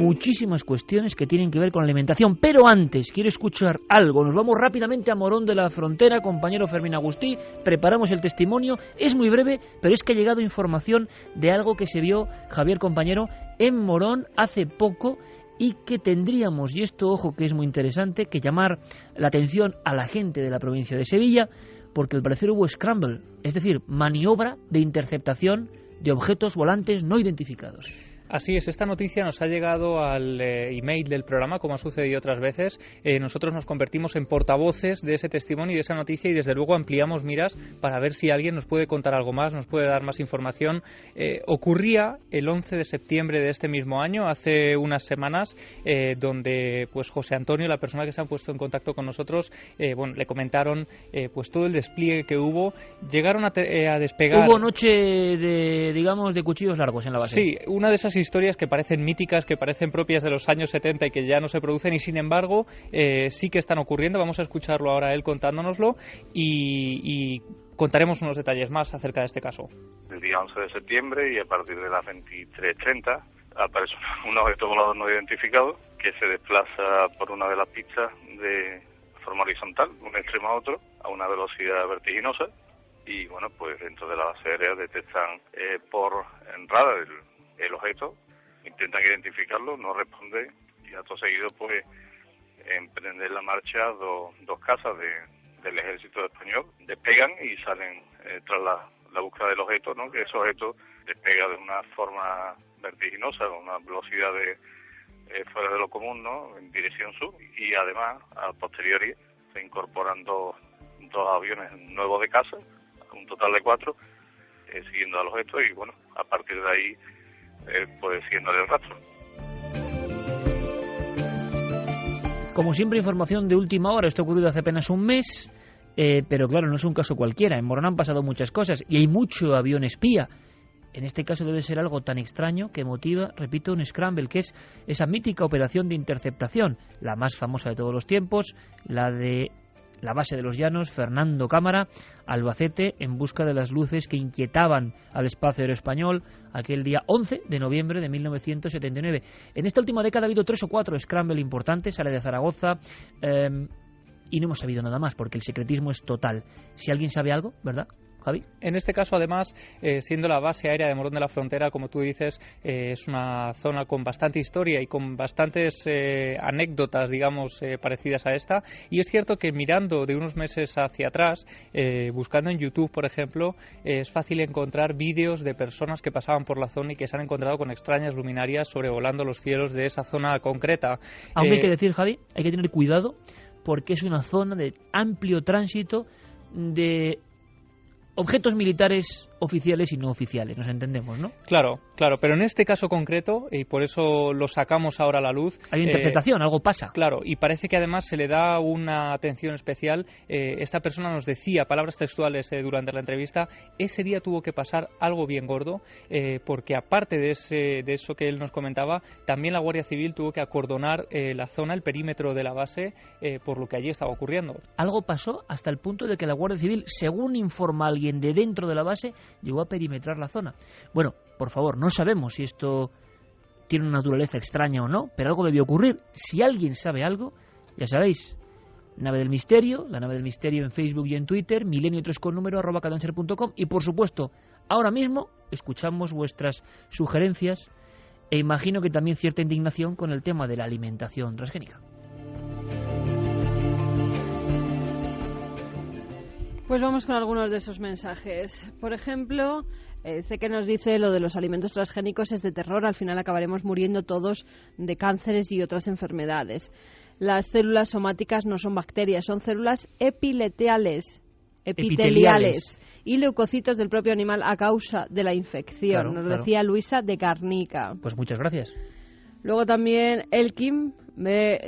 muchísimas cuestiones que tienen que ver con la alimentación. Pero antes, quiero escuchar algo. Nos vamos rápidamente a Morón de la Frontera, compañero Fermín Agustí. Preparamos el testimonio. Es muy breve, pero es que ha llegado información de algo que se vio, Javier, compañero, en Morón hace poco y que tendríamos, y esto, ojo, que es muy interesante, que llamar la atención a la gente de la provincia de Sevilla, porque al parecer hubo scramble, es decir, maniobra de interceptación de objetos volantes no identificados. Así es, esta noticia nos ha llegado al email del programa, como ha sucedido otras veces. Nosotros nos convertimos en portavoces de ese testimonio y de esa noticia y desde luego ampliamos miras para ver si alguien nos puede contar algo más, nos puede dar más información. Ocurría el 11 de septiembre de este mismo año, hace unas semanas, donde pues José Antonio, la persona que se ha puesto en contacto con nosotros, le comentaron pues todo el despliegue que hubo. Llegaron a despegar. Hubo noche de cuchillos largos en la base. Sí, una de esas historias que parecen míticas, que parecen propias de los años 70 y que ya no se producen y sin embargo sí que están ocurriendo. Vamos a escucharlo ahora él contándonoslo y contaremos unos detalles más acerca de este caso. El día 11 de septiembre y a partir de las 23:30 aparece un objeto volador no identificado que se desplaza por una de las pistas de forma horizontal, de un extremo a otro, a una velocidad vertiginosa y bueno, pues dentro de la base aérea detectan por radar el objeto, intentan identificarlo, no responde y acto seguido pues emprenden la marcha dos cazas del ejército español, despegan y salen tras la búsqueda del objeto, ¿no? Que ese objeto despega de una forma vertiginosa, con una velocidad fuera de lo común, ¿no? En dirección sur y además a posteriori se incorporan dos aviones nuevos de caza, un total de 4, siguiendo al objeto y bueno, a partir de ahí pues siguiéndole el rastro. Como siempre, información de última hora. Esto ha ocurrido hace apenas un mes, pero claro, no es un caso cualquiera. En Morón han pasado muchas cosas y hay mucho avión espía. En este caso debe ser algo tan extraño que motiva, repito, un scramble, que es esa mítica operación de interceptación, la más famosa de todos los tiempos, la de la base de los Llanos, Fernando Cámara, Albacete, en busca de las luces que inquietaban al espacio aéreo español aquel día 11 de noviembre de 1979. En esta última década ha habido 3 o 4 scramble importantes, sale de Zaragoza, y no hemos sabido nada más, porque el secretismo es total. Si alguien sabe algo, ¿verdad, Javi? En este caso, además, siendo la base aérea de Morón de la Frontera, como tú dices, es una zona con bastante historia y con bastantes anécdotas, digamos, parecidas a esta. Y es cierto que mirando de unos meses hacia atrás, buscando en YouTube, por ejemplo, es fácil encontrar vídeos de personas que pasaban por la zona y que se han encontrado con extrañas luminarias sobrevolando los cielos de esa zona concreta. Aunque hay que decir, Javi, hay que tener cuidado porque es una zona de amplio tránsito de objetos militares oficiales y no oficiales, nos entendemos, ¿no? Claro, pero en este caso concreto, y por eso lo sacamos ahora a la luz... Hay interceptación, algo pasa. Claro, y parece que además se le da una atención especial. Esta persona nos decía, palabras textuales durante la entrevista, ese día tuvo que pasar algo bien gordo, porque aparte de eso que él nos comentaba, también la Guardia Civil tuvo que acordonar la zona, el perímetro de la base, por lo que allí estaba ocurriendo. Algo pasó hasta el punto de que la Guardia Civil, según informa alguien de dentro de la base, llegó a perimetrar la zona. Bueno, por favor, no sabemos si esto tiene una naturaleza extraña o no, pero algo debió ocurrir. Si alguien sabe algo, ya sabéis, Nave del Misterio, la Nave del Misterio en Facebook y en Twitter, milenio3con número @cadanser.com y por supuesto, ahora mismo escuchamos vuestras sugerencias e imagino que también cierta indignación con el tema de la alimentación transgénica. Pues vamos con algunos de esos mensajes. Por ejemplo, sé que nos dice lo de los alimentos transgénicos es de terror, al final acabaremos muriendo todos de cánceres y otras enfermedades. Las células somáticas no son bacterias, son células epiteliales y leucocitos del propio animal a causa de la infección. Nos decía Luisa de Garnica. Pues muchas gracias. Luego también Elkim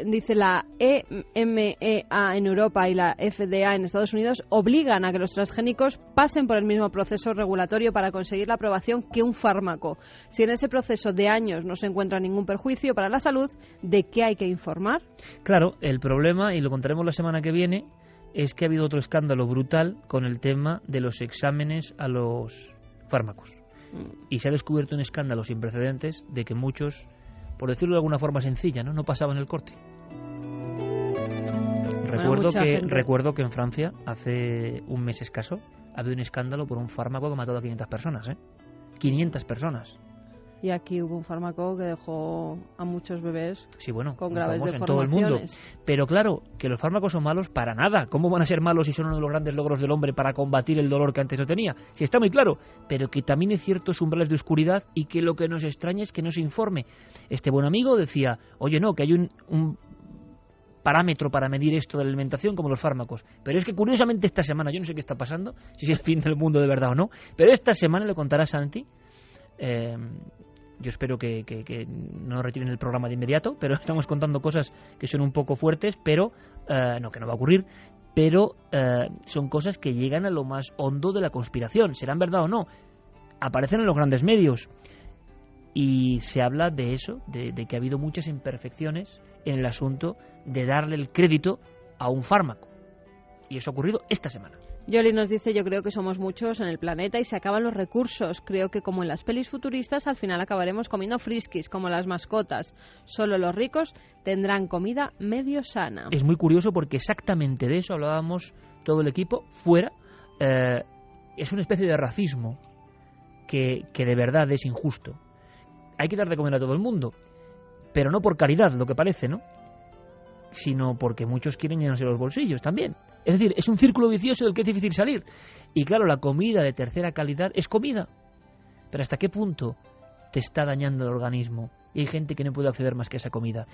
dice la EMEA en Europa y la FDA en Estados Unidos obligan a que los transgénicos pasen por el mismo proceso regulatorio para conseguir la aprobación que un fármaco. Si en ese proceso de años no se encuentra ningún perjuicio para la salud, ¿de qué hay que informar? Claro, el problema, y lo contaremos la semana que viene, es que ha habido otro escándalo brutal con el tema de los exámenes a los fármacos. Y se ha descubierto un escándalo sin precedentes de que muchos por decirlo de alguna forma sencilla, no pasaban el corte. Recuerdo que en Francia, hace un mes escaso, había un escándalo por un fármaco que mató a 500 personas, 500 personas. Y aquí hubo un fármaco que dejó a muchos bebés con graves deformaciones. En todo el mundo. Pero claro, que los fármacos son malos para nada. ¿Cómo van a ser malos si son uno de los grandes logros del hombre para combatir el dolor que antes no tenía? Sí, está muy claro. Pero que también hay ciertos umbrales de oscuridad y que lo que nos extraña es que no se informe. Este buen amigo decía, oye, no, que hay un parámetro para medir esto de la alimentación como los fármacos. Pero es que curiosamente esta semana, yo no sé qué está pasando, si es el fin del mundo de verdad o no, pero esta semana, le contará Santi, yo espero que no retiren el programa de inmediato, pero estamos contando cosas que son un poco fuertes, pero que no va a ocurrir, pero son cosas que llegan a lo más hondo de la conspiración. ¿Serán verdad o no? Aparecen en los grandes medios y se habla de eso, de que ha habido muchas imperfecciones en el asunto de darle el crédito a un fármaco. Y eso ha ocurrido esta semana. Yoli nos dice, yo creo que somos muchos en el planeta y se acaban los recursos. Creo que como en las pelis futuristas al final acabaremos comiendo friskis como las mascotas. Solo los ricos tendrán comida medio sana. Es muy curioso porque exactamente de eso hablábamos todo el equipo fuera. Es una especie de racismo que de verdad es injusto. Hay que dar de comer a todo el mundo, pero no por caridad, lo que parece, ¿no? Sino porque muchos quieren llenarse los bolsillos también. Es decir, es un círculo vicioso del que es difícil salir. Y claro, la comida de tercera calidad es comida. Pero ¿hasta qué punto te está dañando el organismo? Y hay gente que no puede acceder más que a esa comida.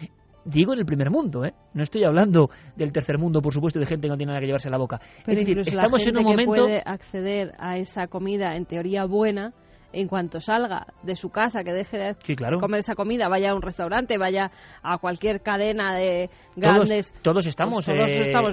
Digo en el primer mundo, No estoy hablando del tercer mundo, por supuesto, de gente que no tiene nada que llevarse a la boca. Pero es decir, estamos en un momento que puede acceder a esa comida en teoría buena. En cuanto salga de su casa, que deje de comer esa comida, vaya a un restaurante, vaya a cualquier cadena de grandes... Todos estamos en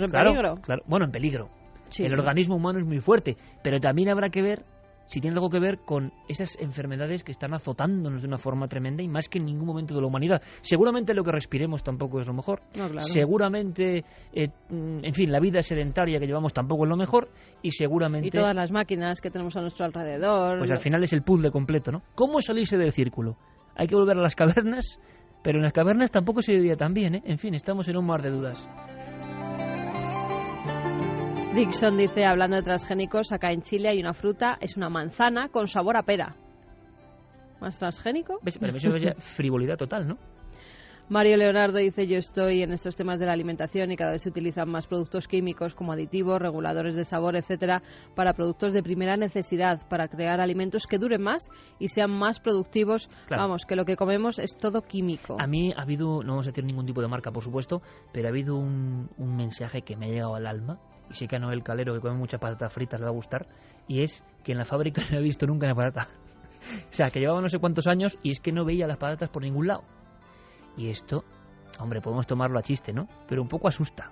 peligro. Claro. Bueno, en peligro. Sí, el organismo humano es muy fuerte, pero también habrá que ver si tiene algo que ver con esas enfermedades que están azotándonos de una forma tremenda y más que en ningún momento de la humanidad. Seguramente lo que respiremos tampoco es lo mejor. No, claro. Seguramente, en fin, la vida sedentaria que llevamos tampoco es lo mejor y seguramente... Y todas las máquinas que tenemos a nuestro alrededor. Pues al final es el puzzle completo, ¿no? ¿Cómo salirse del círculo? Hay que volver a las cavernas, pero en las cavernas tampoco se vivía tan bien, En fin, estamos en un mar de dudas. Dixon dice, hablando de transgénicos, acá en Chile hay una fruta, es una manzana con sabor a pera. ¿Más transgénico? ¿Ves? Pero eso es frivolidad total, ¿no? Mario Leonardo dice, yo estoy en estos temas de la alimentación y cada vez se utilizan más productos químicos como aditivos, reguladores de sabor, etcétera, para productos de primera necesidad, para crear alimentos que duren más y sean más productivos. Claro. Vamos, que lo que comemos es todo químico. A mí ha habido, no vamos a decir ningún tipo de marca, por supuesto, pero ha habido un mensaje que me ha llegado al alma. Y sé que a Noel Calero, que come muchas patatas fritas, le va a gustar. Y es que en la fábrica no he visto nunca una patata. O sea, que llevaba no sé cuántos años y es que no veía las patatas por ningún lado. Y esto, hombre, podemos tomarlo a chiste, ¿no? Pero un poco asusta.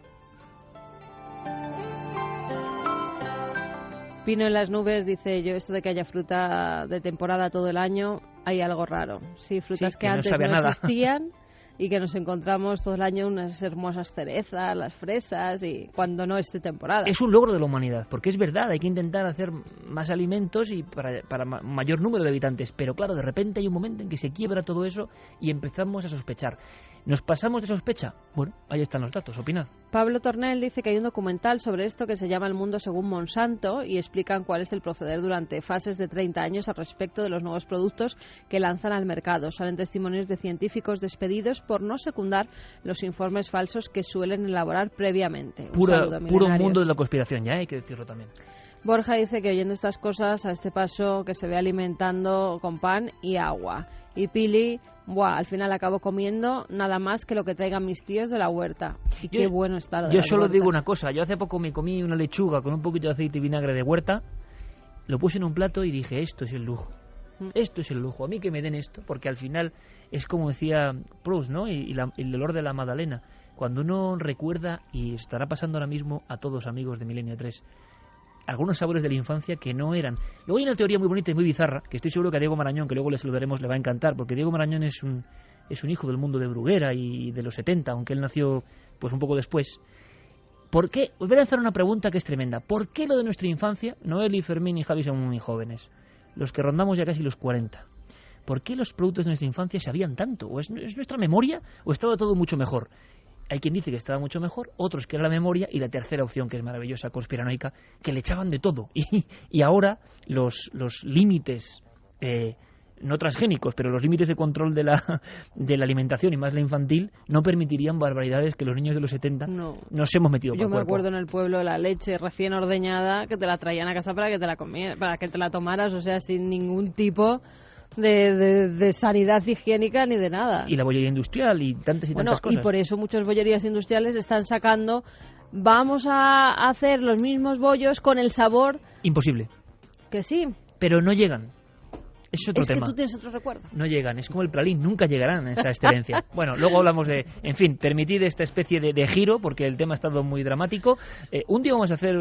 Pino en las nubes dice, yo esto de que haya fruta de temporada todo el año, hay algo raro. Sí, frutas que antes no existían y que nos encontramos todo el año unas hermosas cerezas, las fresas y cuando no esté temporada. Es un logro de la humanidad, porque es verdad, hay que intentar hacer más alimentos y para mayor número de habitantes, pero claro, de repente hay un momento en que se quiebra todo eso y empezamos a sospechar. ¿Nos pasamos de sospecha? Bueno, ahí están los datos, opinad. Pablo Tornel dice que hay un documental sobre esto que se llama El mundo según Monsanto y explican cuál es el proceder durante fases de 30 años al respecto de los nuevos productos que lanzan al mercado. Salen testimonios de científicos despedidos por no secundar los informes falsos que suelen elaborar previamente. Puro mundo de la conspiración, ya hay que decirlo también. Borja dice que oyendo estas cosas, a este paso que se ve alimentando con pan y agua. Y Pili, al final acabo comiendo nada más que lo que traigan mis tíos de la huerta. Y qué bueno está lo de Yo las solo huertas. digo una cosa, yo hace poco me comí una lechuga con un poquito de aceite y vinagre de huerta, lo puse en un plato y dije, esto es el lujo. Esto es el lujo, a mí que me den esto, porque al final es como decía Proust, ¿no? Y el olor de la magdalena. Cuando uno recuerda, y estará pasando ahora mismo a todos amigos de Milenio 3, algunos sabores de la infancia que no eran. Luego hay una teoría muy bonita y muy bizarra, que estoy seguro que a Diego Marañón, que luego le saludaremos, le va a encantar, porque Diego Marañón es un hijo del mundo de Bruguera y de los 70, aunque él nació pues un poco después. ¿Por qué? Os voy a lanzar una pregunta que es tremenda. ¿Por qué lo de nuestra infancia, Noel y Fermín y Javi son muy jóvenes? Los que rondamos ya casi los 40. ¿Por qué los productos de nuestra infancia sabían tanto? ¿O es nuestra memoria o estaba todo mucho mejor? Hay quien dice que estaba mucho mejor, otros que era la memoria, y la tercera opción, que es maravillosa, conspiranoica, que le echaban de todo. Y ahora los límites, no transgénicos, pero los límites de control de la alimentación, y más la infantil, no permitirían barbaridades que los niños de los 70 nos hemos metido por el cuerpo. Yo me acuerdo en el pueblo la leche recién ordeñada, que te la traían a casa para que te la comieras, para que te la tomaras, o sea, sin ningún tipo de sanidad higiénica ni de nada. Y la bollería industrial y tantas cosas. Y por eso muchas bollerías industriales están sacando, vamos a hacer los mismos bollos con el sabor... Imposible. Que sí. Pero no llegan. Es otro tema. Es que tú tienes otro recuerdo. No llegan, es como el pralín, nunca llegarán a esa excelencia. Bueno, luego hablamos de... En fin, permitid esta especie de giro, porque el tema ha estado muy dramático. Un día vamos a hacer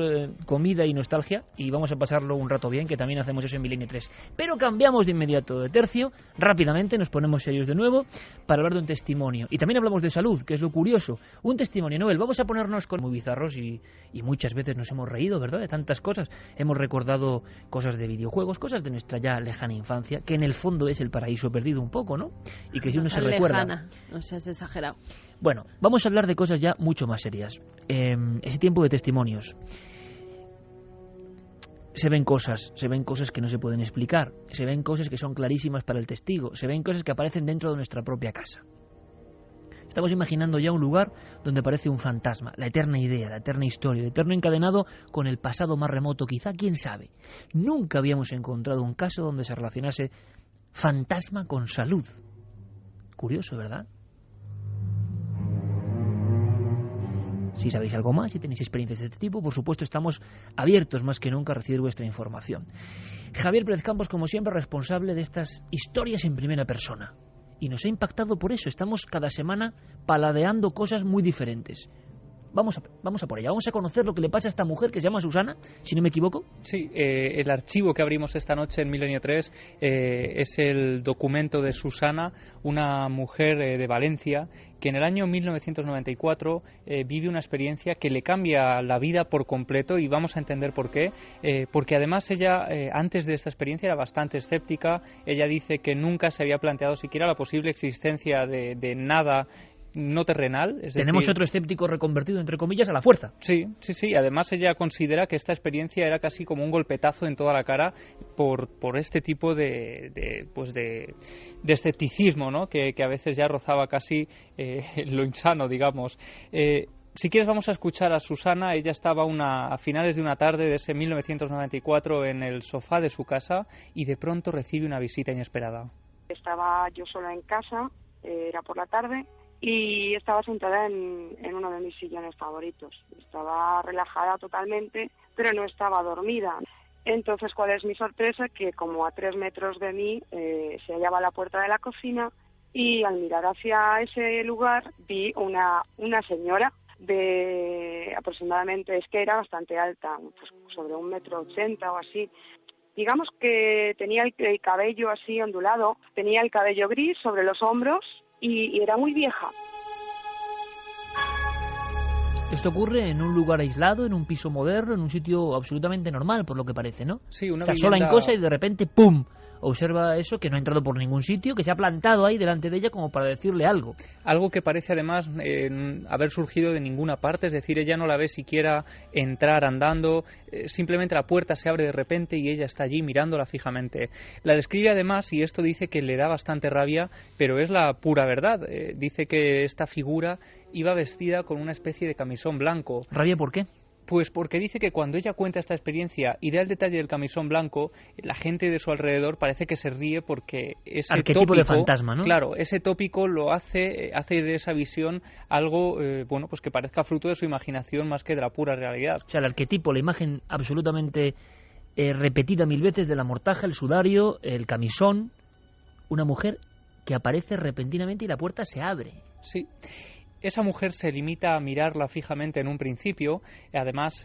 comida y nostalgia, y vamos a pasarlo un rato bien, que también hacemos eso en Milenio 3. Pero cambiamos de inmediato de tercio, rápidamente nos ponemos serios de nuevo, para hablar de un testimonio. Y también hablamos de salud, que es lo curioso. Un testimonio, Noel, vamos a ponernos con muy bizarros y muchas veces nos hemos reído, ¿verdad?, de tantas cosas. Hemos recordado cosas de videojuegos, cosas de nuestra ya lejana infancia, que en el fondo es el paraíso perdido un poco, ¿no? Y que si uno se recuerda... Lejana, no seas exagerado. Bueno, vamos a hablar de cosas ya mucho más serias. Ese tiempo de testimonios. Se ven cosas que no se pueden explicar, se ven cosas que son clarísimas para el testigo, se ven cosas que aparecen dentro de nuestra propia casa. Estamos imaginando ya un lugar donde aparece un fantasma, la eterna idea, la eterna historia, el eterno encadenado con el pasado más remoto, quizá, quién sabe. Nunca habíamos encontrado un caso donde se relacionase fantasma con salud. Curioso, ¿verdad? Si sabéis algo más, si tenéis experiencias de este tipo, por supuesto estamos abiertos más que nunca a recibir vuestra información. Javier Pérez Campos, como siempre, responsable de estas historias en primera persona. Y nos ha impactado por eso. Estamos cada semana paladeando cosas muy diferentes. Vamos a por ella. Vamos a conocer lo que le pasa a esta mujer que se llama Susana, si no me equivoco. Sí, el archivo que abrimos esta noche en Milenio 3 es el documento de Susana, una mujer de Valencia que en el año 1994 vive una experiencia que le cambia la vida por completo, y vamos a entender por qué. Porque además ella, antes de esta experiencia, era bastante escéptica. Ella dice que nunca se había planteado siquiera la posible existencia de nada no terrenal. Tenemos otro escéptico reconvertido, entre comillas, a la fuerza. Sí. Además, ella considera que esta experiencia era casi como un golpetazo en toda la cara por este tipo de escepticismo, ¿no? Que a veces ya rozaba casi lo insano, digamos. Si quieres, vamos a escuchar a Susana. Ella estaba a finales de una tarde de ese 1994 en el sofá de su casa y de pronto recibe una visita inesperada. Estaba yo sola en casa, era por la tarde, y estaba sentada en uno de mis sillones favoritos. Estaba relajada totalmente, pero no estaba dormida. Entonces, ¿cuál es mi sorpresa? Que como a 3 metros de mí se hallaba la puerta de la cocina, y al mirar hacia ese lugar vi una señora de aproximadamente, es que era bastante alta, pues sobre 1,80 m o así. Digamos que tenía el cabello así ondulado, tenía el cabello gris sobre los hombros, y era muy vieja. Esto ocurre en un lugar aislado, en un piso moderno, en un sitio absolutamente normal, por lo que parece, ¿no? Sí, una Está vivienda... sola en cosa y de repente, ¡pum!, observa eso, que no ha entrado por ningún sitio, que se ha plantado ahí delante de ella como para decirle algo. Algo que parece además haber surgido de ninguna parte, es decir, ella no la ve siquiera entrar andando, simplemente la puerta se abre de repente y ella está allí mirándola fijamente. La describe además, y esto dice que le da bastante rabia, pero es la pura verdad. Dice que esta figura iba vestida con una especie de camisón blanco. ¿Rabia por qué? Pues porque dice que cuando ella cuenta esta experiencia y da el detalle del camisón blanco, la gente de su alrededor parece que se ríe porque ese arquetipo tópico, de fantasma, ¿no? Claro, ese tópico lo hace de esa visión algo, pues que parezca fruto de su imaginación más que de la pura realidad. O sea, el arquetipo, la imagen absolutamente repetida 1000 veces de la mortaja, el sudario, el camisón, una mujer que aparece repentinamente y la puerta se abre. Sí. Esa mujer se limita a mirarla fijamente en un principio, además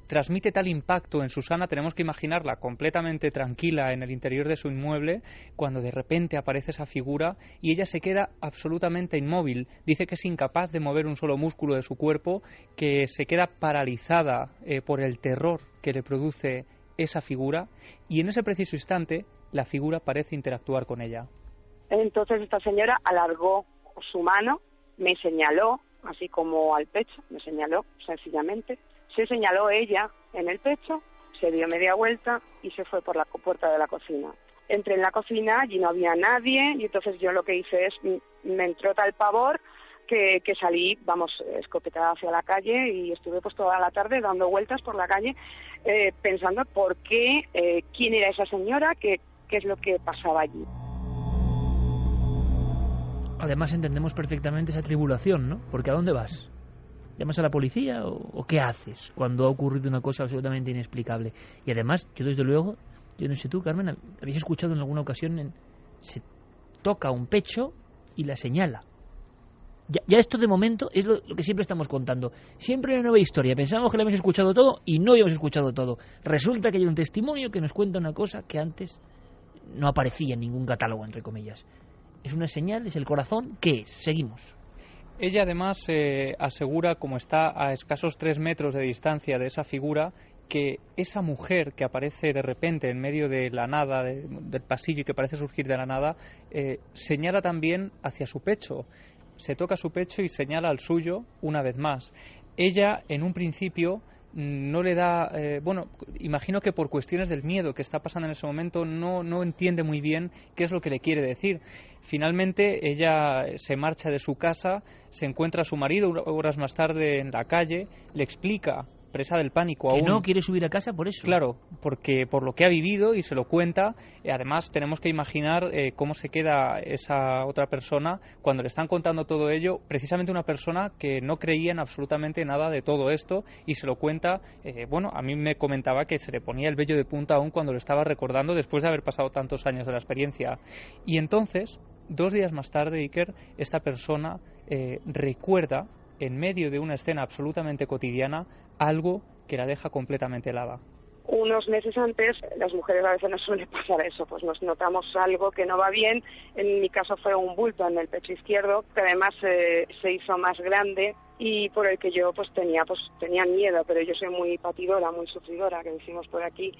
transmite tal impacto en Susana, tenemos que imaginarla completamente tranquila en el interior de su inmueble, cuando de repente aparece esa figura y ella se queda absolutamente inmóvil. Dice que es incapaz de mover un solo músculo de su cuerpo, que se queda paralizada por el terror que le produce esa figura, y en ese preciso instante la figura parece interactuar con ella. Entonces esta señora alargó su mano, me señaló, así como al pecho, me señaló sencillamente. Se señaló ella en el pecho, se dio media vuelta y se fue por la puerta de la cocina. Entré en la cocina, allí no había nadie, y entonces yo lo que hice es, me entró tal pavor que salí, escopetada hacia la calle, y estuve pues toda la tarde dando vueltas por la calle pensando por qué, quién era esa señora, qué es lo que pasaba allí. Además entendemos perfectamente esa tribulación, ¿no? Porque ¿a dónde vas? ¿Llamas a la policía o qué haces cuando ha ocurrido una cosa absolutamente inexplicable? Y además, yo desde luego, yo no sé tú, Carmen, habéis escuchado en alguna ocasión, se toca un pecho y la señala. Ya esto de momento es lo que siempre estamos contando. Siempre hay una nueva historia. Pensamos que lo hemos escuchado todo y no habíamos escuchado todo. Resulta que hay un testimonio que nos cuenta una cosa que antes no aparecía en ningún catálogo, entre comillas. Es una señal, es el corazón. ¿Qué es? Seguimos. Ella además asegura, como está a escasos 3 metros de distancia de esa figura, que esa mujer que aparece de repente en medio de la nada, del pasillo, y que parece surgir de la nada, señala también hacia su pecho. Se toca su pecho y señala al suyo una vez más. Ella, en un principio, no le da... imagino que por cuestiones del miedo que está pasando en ese momento no entiende muy bien qué es lo que le quiere decir. Finalmente, ella se marcha de su casa, se encuentra a su marido horas más tarde en la calle, le explica, presa del pánico aún. Que no quiere subir a casa por eso. Claro, porque por lo que ha vivido y se lo cuenta. Además tenemos que imaginar cómo se queda esa otra persona cuando le están contando todo ello, precisamente una persona que no creía en absolutamente nada de todo esto, y se lo cuenta. A mí me comentaba que se le ponía el vello de punta aún cuando lo estaba recordando, después de haber pasado tantos años de la experiencia. Y entonces, 2 días más tarde, Iker, esta persona recuerda, en medio de una escena absolutamente cotidiana, algo que la deja completamente helada. Unos meses antes, las mujeres a veces nos suele pasar eso, pues nos notamos algo que no va bien. En mi caso fue un bulto en el pecho izquierdo, que además se hizo más grande, y por el que yo tenía miedo, pero yo soy muy patidora, muy sufridora, que decimos por aquí,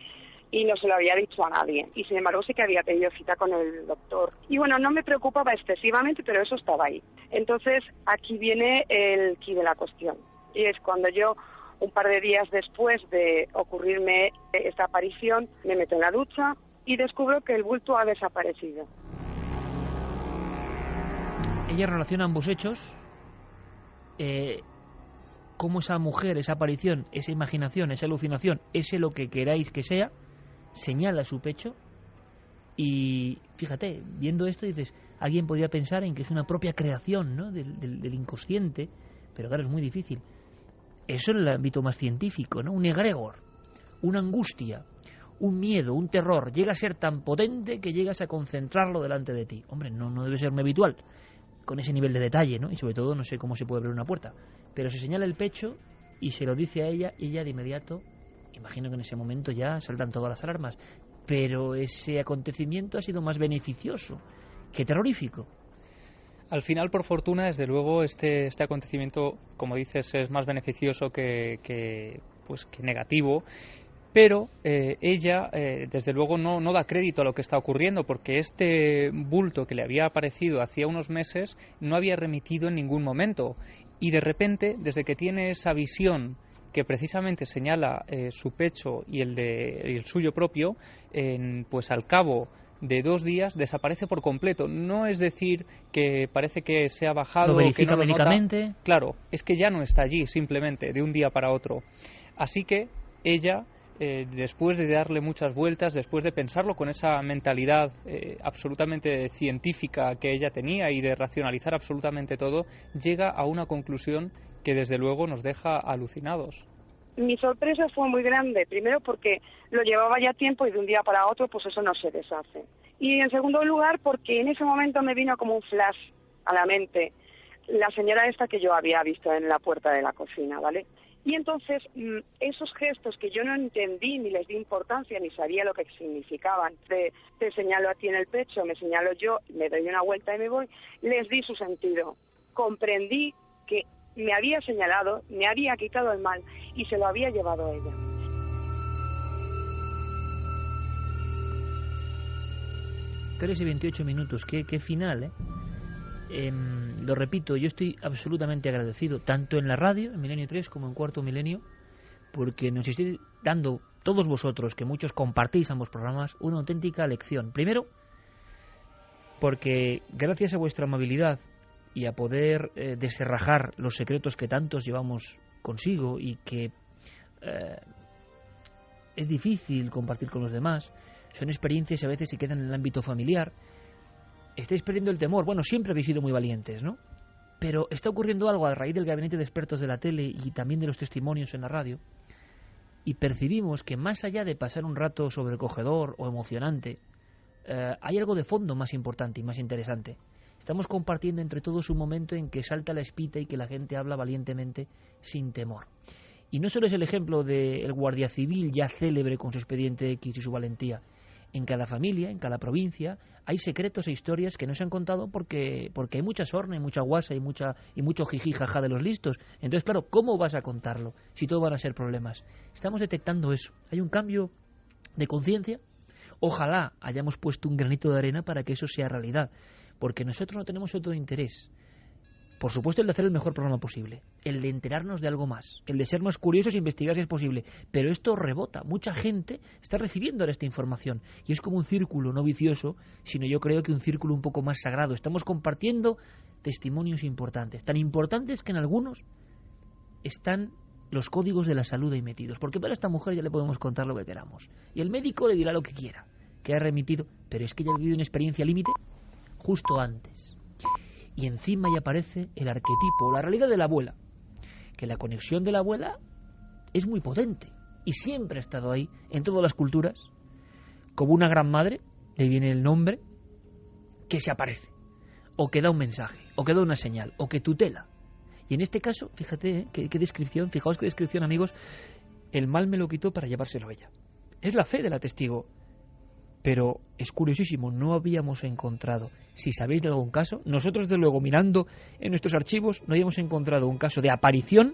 y no se lo había dicho a nadie. Y sin embargo sí que había pedido cita con el doctor. Y bueno, no me preocupaba excesivamente, pero eso estaba ahí. Entonces aquí viene el quid de la cuestión. Y es cuando yo, un par de días después de ocurrirme esta aparición, me meto en la ducha y descubro que el bulto ha desaparecido. Ella relaciona ambos hechos. Cómo esa mujer, esa aparición, esa imaginación, esa alucinación, ese lo que queráis que sea, señala su pecho. Y fíjate, viendo esto dices, alguien podría pensar en que es una propia creación, ¿no?, del inconsciente, pero claro, es muy difícil. Eso en el ámbito más científico, ¿no? Un egregor, una angustia, un miedo, un terror, llega a ser tan potente que llegas a concentrarlo delante de ti. Hombre, no debe ser muy habitual, con ese nivel de detalle, ¿no? Y sobre todo no sé cómo se puede abrir una puerta. Pero se señala el pecho y se lo dice a ella, y ella de inmediato, imagino que en ese momento ya saltan todas las alarmas, pero ese acontecimiento ha sido más beneficioso que terrorífico. Al final, por fortuna, desde luego, este acontecimiento, como dices, es más beneficioso que negativo. Pero ella, desde luego, no da crédito a lo que está ocurriendo, porque este bulto que le había aparecido hacía unos meses no había remitido en ningún momento. Y de repente, desde que tiene esa visión que precisamente señala su pecho y el suyo propio, pues al cabo de 2 días desaparece por completo. No es decir que parece que se ha bajado, lo verifica que no lo médicamente. Nota. Claro, es que ya no está allí simplemente de un día para otro. Así que ella, después de darle muchas vueltas, después de pensarlo con esa mentalidad absolutamente científica que ella tenía y de racionalizar absolutamente todo, llega a una conclusión que desde luego nos deja alucinados. Mi sorpresa fue muy grande, primero porque lo llevaba ya tiempo y de un día para otro pues eso no se deshace. Y en segundo lugar porque en ese momento me vino como un flash a la mente la señora esta que yo había visto en la puerta de la cocina, ¿vale? Y entonces esos gestos que yo no entendí ni les di importancia ni sabía lo que significaban, te señalo a ti en el pecho, me señalo yo, me doy una vuelta y me voy, les di su sentido. Comprendí que me había señalado, me había quitado el mal y se lo había llevado a ella. 3 y 28 minutos, qué final, ¿eh? Lo repito, yo estoy absolutamente agradecido, tanto en la radio, en Milenio 3, como en Cuarto Milenio, porque nos estáis dando, todos vosotros, que muchos compartís ambos programas, una auténtica lección. Primero, porque gracias a vuestra amabilidad y a poder descerrajar los secretos que tantos llevamos consigo y que es difícil compartir con los demás, son experiencias que a veces se quedan en el ámbito familiar. Estáis perdiendo el temor. Bueno, siempre habéis sido muy valientes, ¿no? Pero está ocurriendo algo a raíz del gabinete de expertos de la tele y también de los testimonios en la radio, y percibimos que más allá de pasar un rato sobrecogedor o emocionante, hay algo de fondo más importante y más interesante. Estamos compartiendo entre todos un momento en que salta la espita y que la gente habla valientemente sin temor. Y no solo es el ejemplo del guardia civil ya célebre con su expediente X y su valentía. En cada familia, en cada provincia, hay secretos e historias que no se han contado porque hay mucha sorna y mucha guasa y mucho jiji jaja de los listos. Entonces, claro, ¿cómo vas a contarlo si todo van a ser problemas? Estamos detectando eso. Hay un cambio de conciencia. Ojalá hayamos puesto un granito de arena para que eso sea realidad, porque nosotros no tenemos otro interés. Por supuesto, el de hacer el mejor programa posible, el de enterarnos de algo más, el de ser más curiosos e investigar si es posible. Pero esto rebota. Mucha gente está recibiendo ahora esta información y es como un círculo no vicioso, sino yo creo que un círculo un poco más sagrado. Estamos compartiendo testimonios importantes, tan importantes que en algunos están los códigos de la salud ahí metidos. Porque para esta mujer ya le podemos contar lo que queramos y el médico le dirá lo que quiera, que ha remitido, pero es que ya ha vivido una experiencia límite justo antes. Y encima ya aparece el arquetipo, la realidad de la abuela, que la conexión de la abuela es muy potente y siempre ha estado ahí en todas las culturas, como una gran madre, le viene el nombre, que se aparece, o que da un mensaje, o que da una señal, o que tutela. Y en este caso, fíjate, qué descripción, fijaos qué descripción, amigos, el mal me lo quitó para llevárselo a ella. Es la fe de la testigo. Pero es curiosísimo, no habíamos encontrado, si sabéis de algún caso, nosotros desde luego mirando en nuestros archivos no habíamos encontrado un caso de aparición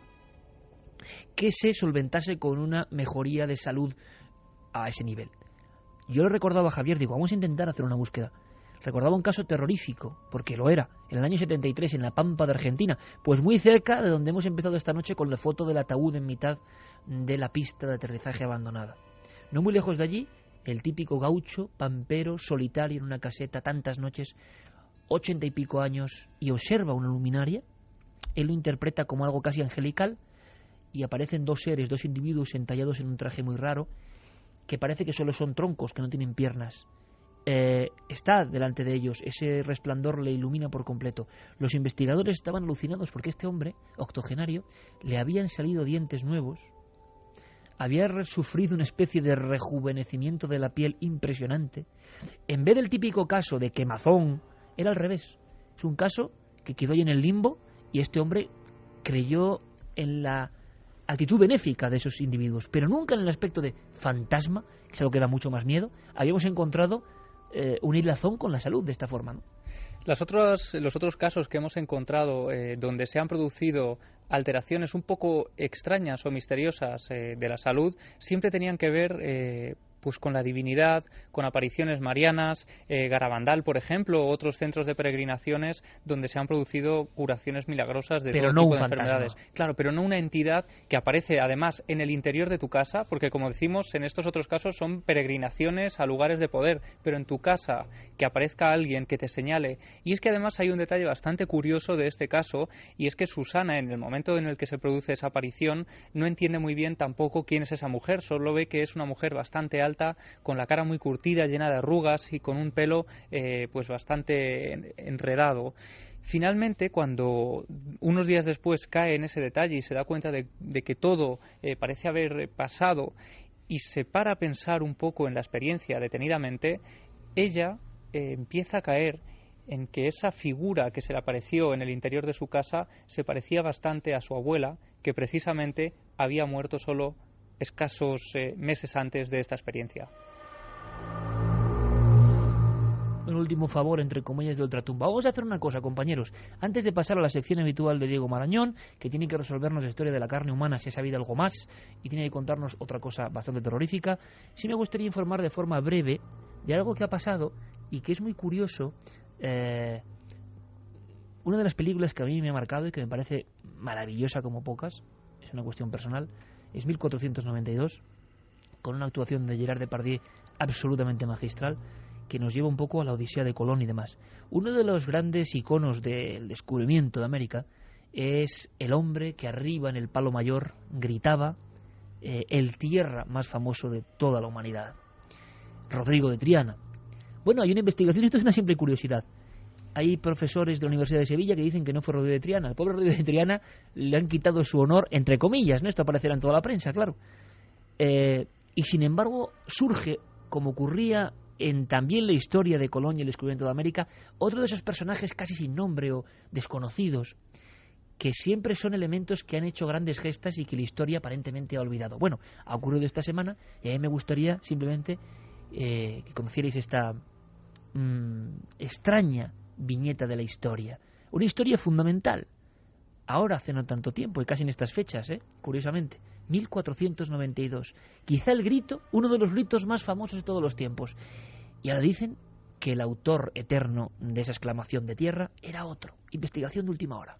que se solventase con una mejoría de salud a ese nivel. Yo le recordaba a Javier, digo, vamos a intentar hacer una búsqueda. Recordaba un caso terrorífico, porque lo era, en el año 73 en la Pampa de Argentina, pues muy cerca de donde hemos empezado esta noche con la foto del ataúd en mitad de la pista de aterrizaje abandonada. No muy lejos de allí, el típico gaucho, pampero, solitario en una caseta tantas noches, 80 y pico años, y observa una luminaria. Él lo interpreta como algo casi angelical y aparecen dos seres, dos individuos entallados en un traje muy raro, que parece que solo son troncos, que no tienen piernas. Está delante de ellos, ese resplandor le ilumina por completo. Los investigadores estaban alucinados porque este hombre, octogenario, le habían salido dientes nuevos, había sufrido una especie de rejuvenecimiento de la piel impresionante. En vez del típico caso de quemazón, era al revés. Es un caso que quedó ahí en el limbo y este hombre creyó en la actitud benéfica de esos individuos, pero nunca en el aspecto de fantasma, que es algo que da mucho más miedo. Habíamos encontrado un hilazón con la salud de esta forma, ¿no? Los otros casos que hemos encontrado donde se han producido alteraciones un poco extrañas o misteriosas de la salud siempre tenían que ver pues con la divinidad, con apariciones marianas, Garabandal, por ejemplo, otros centros de peregrinaciones donde se han producido curaciones milagrosas de todo tipo de enfermedades. Claro, pero no una entidad que aparece además en el interior de tu casa, porque como decimos en estos otros casos son peregrinaciones a lugares de poder, pero en tu casa que aparezca alguien que te señale. Y es que además hay un detalle bastante curioso de este caso, y es que Susana, en el momento en el que se produce esa aparición, no entiende muy bien tampoco quién es esa mujer, solo ve que es una mujer bastante alta, con la cara muy curtida, llena de arrugas y con un pelo pues bastante enredado. Finalmente, cuando unos días después cae en ese detalle y se da cuenta de que todo parece haber pasado y se para a pensar un poco en la experiencia detenidamente, ella empieza a caer en que esa figura que se le apareció en el interior de su casa se parecía bastante a su abuela, que precisamente había muerto solo escasos meses antes de esta experiencia. Un último favor, entre comillas, de ultratumba. Vamos a hacer una cosa, compañeros. Antes de pasar a la sección habitual de Diego Marañón, que tiene que resolvernos la historia de la carne humana, si ha sabido algo más, y tiene que contarnos otra cosa bastante terrorífica, sí me gustaría informar de forma breve de algo que ha pasado, y que es muy curioso. Una de las películas que a mí me ha marcado y que me parece maravillosa como pocas, es una cuestión personal, es 1492, con una actuación de Gerard Depardieu absolutamente magistral, que nos lleva un poco a la Odisea de Colón y demás. Uno de los grandes iconos del descubrimiento de América es el hombre que arriba en el Palo Mayor gritaba el tierra más famoso de toda la humanidad, Rodrigo de Triana. Bueno, hay una investigación, esto es una simple curiosidad. Hay profesores de la Universidad de Sevilla que dicen que no fue Rodrigo de Triana. Al pobre Rodrigo de Triana le han quitado su honor, entre comillas, ¿no? Esto aparecerá en toda la prensa, claro. Y sin embargo surge, como ocurría en también la historia de Colón y el descubrimiento de América, otro de esos personajes casi sin nombre o desconocidos, que siempre son elementos que han hecho grandes gestas y que la historia aparentemente ha olvidado. Bueno, ha ocurrido esta semana y a mí me gustaría simplemente que conocierais esta extraña viñeta de la historia. Una historia fundamental. Ahora hace no tanto tiempo, y casi en estas fechas, curiosamente, 1492. Quizá el grito, uno de los gritos más famosos de todos los tiempos. Y ahora dicen que el autor eterno de esa exclamación de tierra era otro. Investigación de última hora.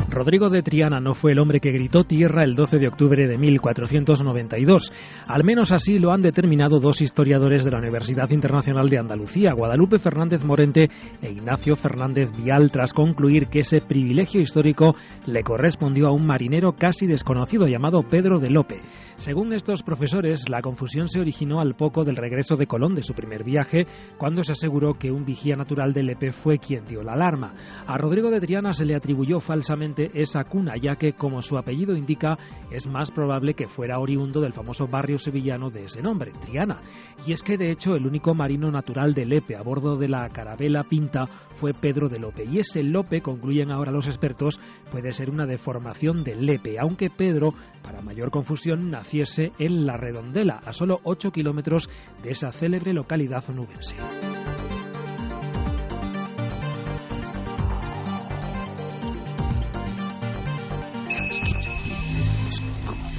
Rodrigo de Triana no fue el hombre que gritó tierra el 12 de octubre de 1492. Al menos así lo han determinado dos historiadores de la Universidad Internacional de Andalucía, Guadalupe Fernández Morente e Ignacio Fernández Vial, tras concluir que ese privilegio histórico le correspondió a un marinero casi desconocido llamado Pedro de Lope. Según estos profesores, la confusión se originó al poco del regreso de Colón de su primer viaje, cuando se aseguró que un vigía natural de Lepe fue quien dio la alarma. A Rodrigo de Triana se le atribuyó falsamente esa cuna, ya que, como su apellido indica, es más probable que fuera oriundo del famoso barrio sevillano de ese nombre, Triana. Y es que, de hecho, el único marino natural de Lepe a bordo de la carabela Pinta fue Pedro de Lope. Y ese Lope, concluyen ahora los expertos, puede ser una deformación de Lepe, aunque Pedro, para mayor confusión, naciese en La Redondela, a solo 8 kilómetros de esa célebre localidad onubense.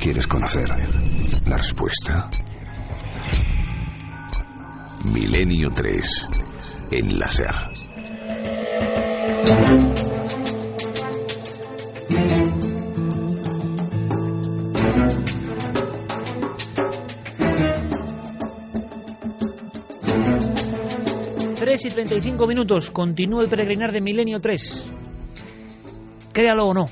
¿Quieres conocer la respuesta? Milenio 3 en la SER. Y 35 minutos, continúa el peregrinar de Milenio 3. Créalo o no.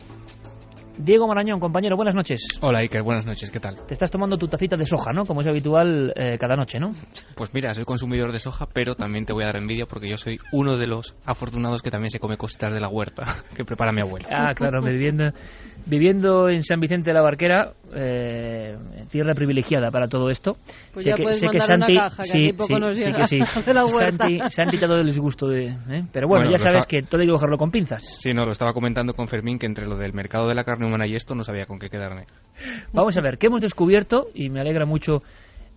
Diego Marañón, compañero, buenas noches. Hola Iker, buenas noches, ¿qué tal? Te estás tomando tu tacita de soja, ¿no? Como es habitual cada noche, ¿no? Pues mira, soy consumidor de soja, pero también te voy a dar envidia porque yo soy uno de los afortunados que también se come cositas de la huerta que prepara mi abuela. Ah, claro, viviendo en San Vicente de la Barquera, tierra privilegiada para todo esto. Pues sé ya puedes mandar Santi, una caja, que sí, aquí poco nos llega de la huerta. Santi te ha dado el disgusto de... Pero bueno, ya sabes que todo hay que cogerlo con pinzas. Sí, no, lo estaba comentando con Fermín, que entre lo del mercado de la carne humana y esto no sabía con qué quedarme. Vamos a ver, ¿qué hemos descubierto? Y me alegra mucho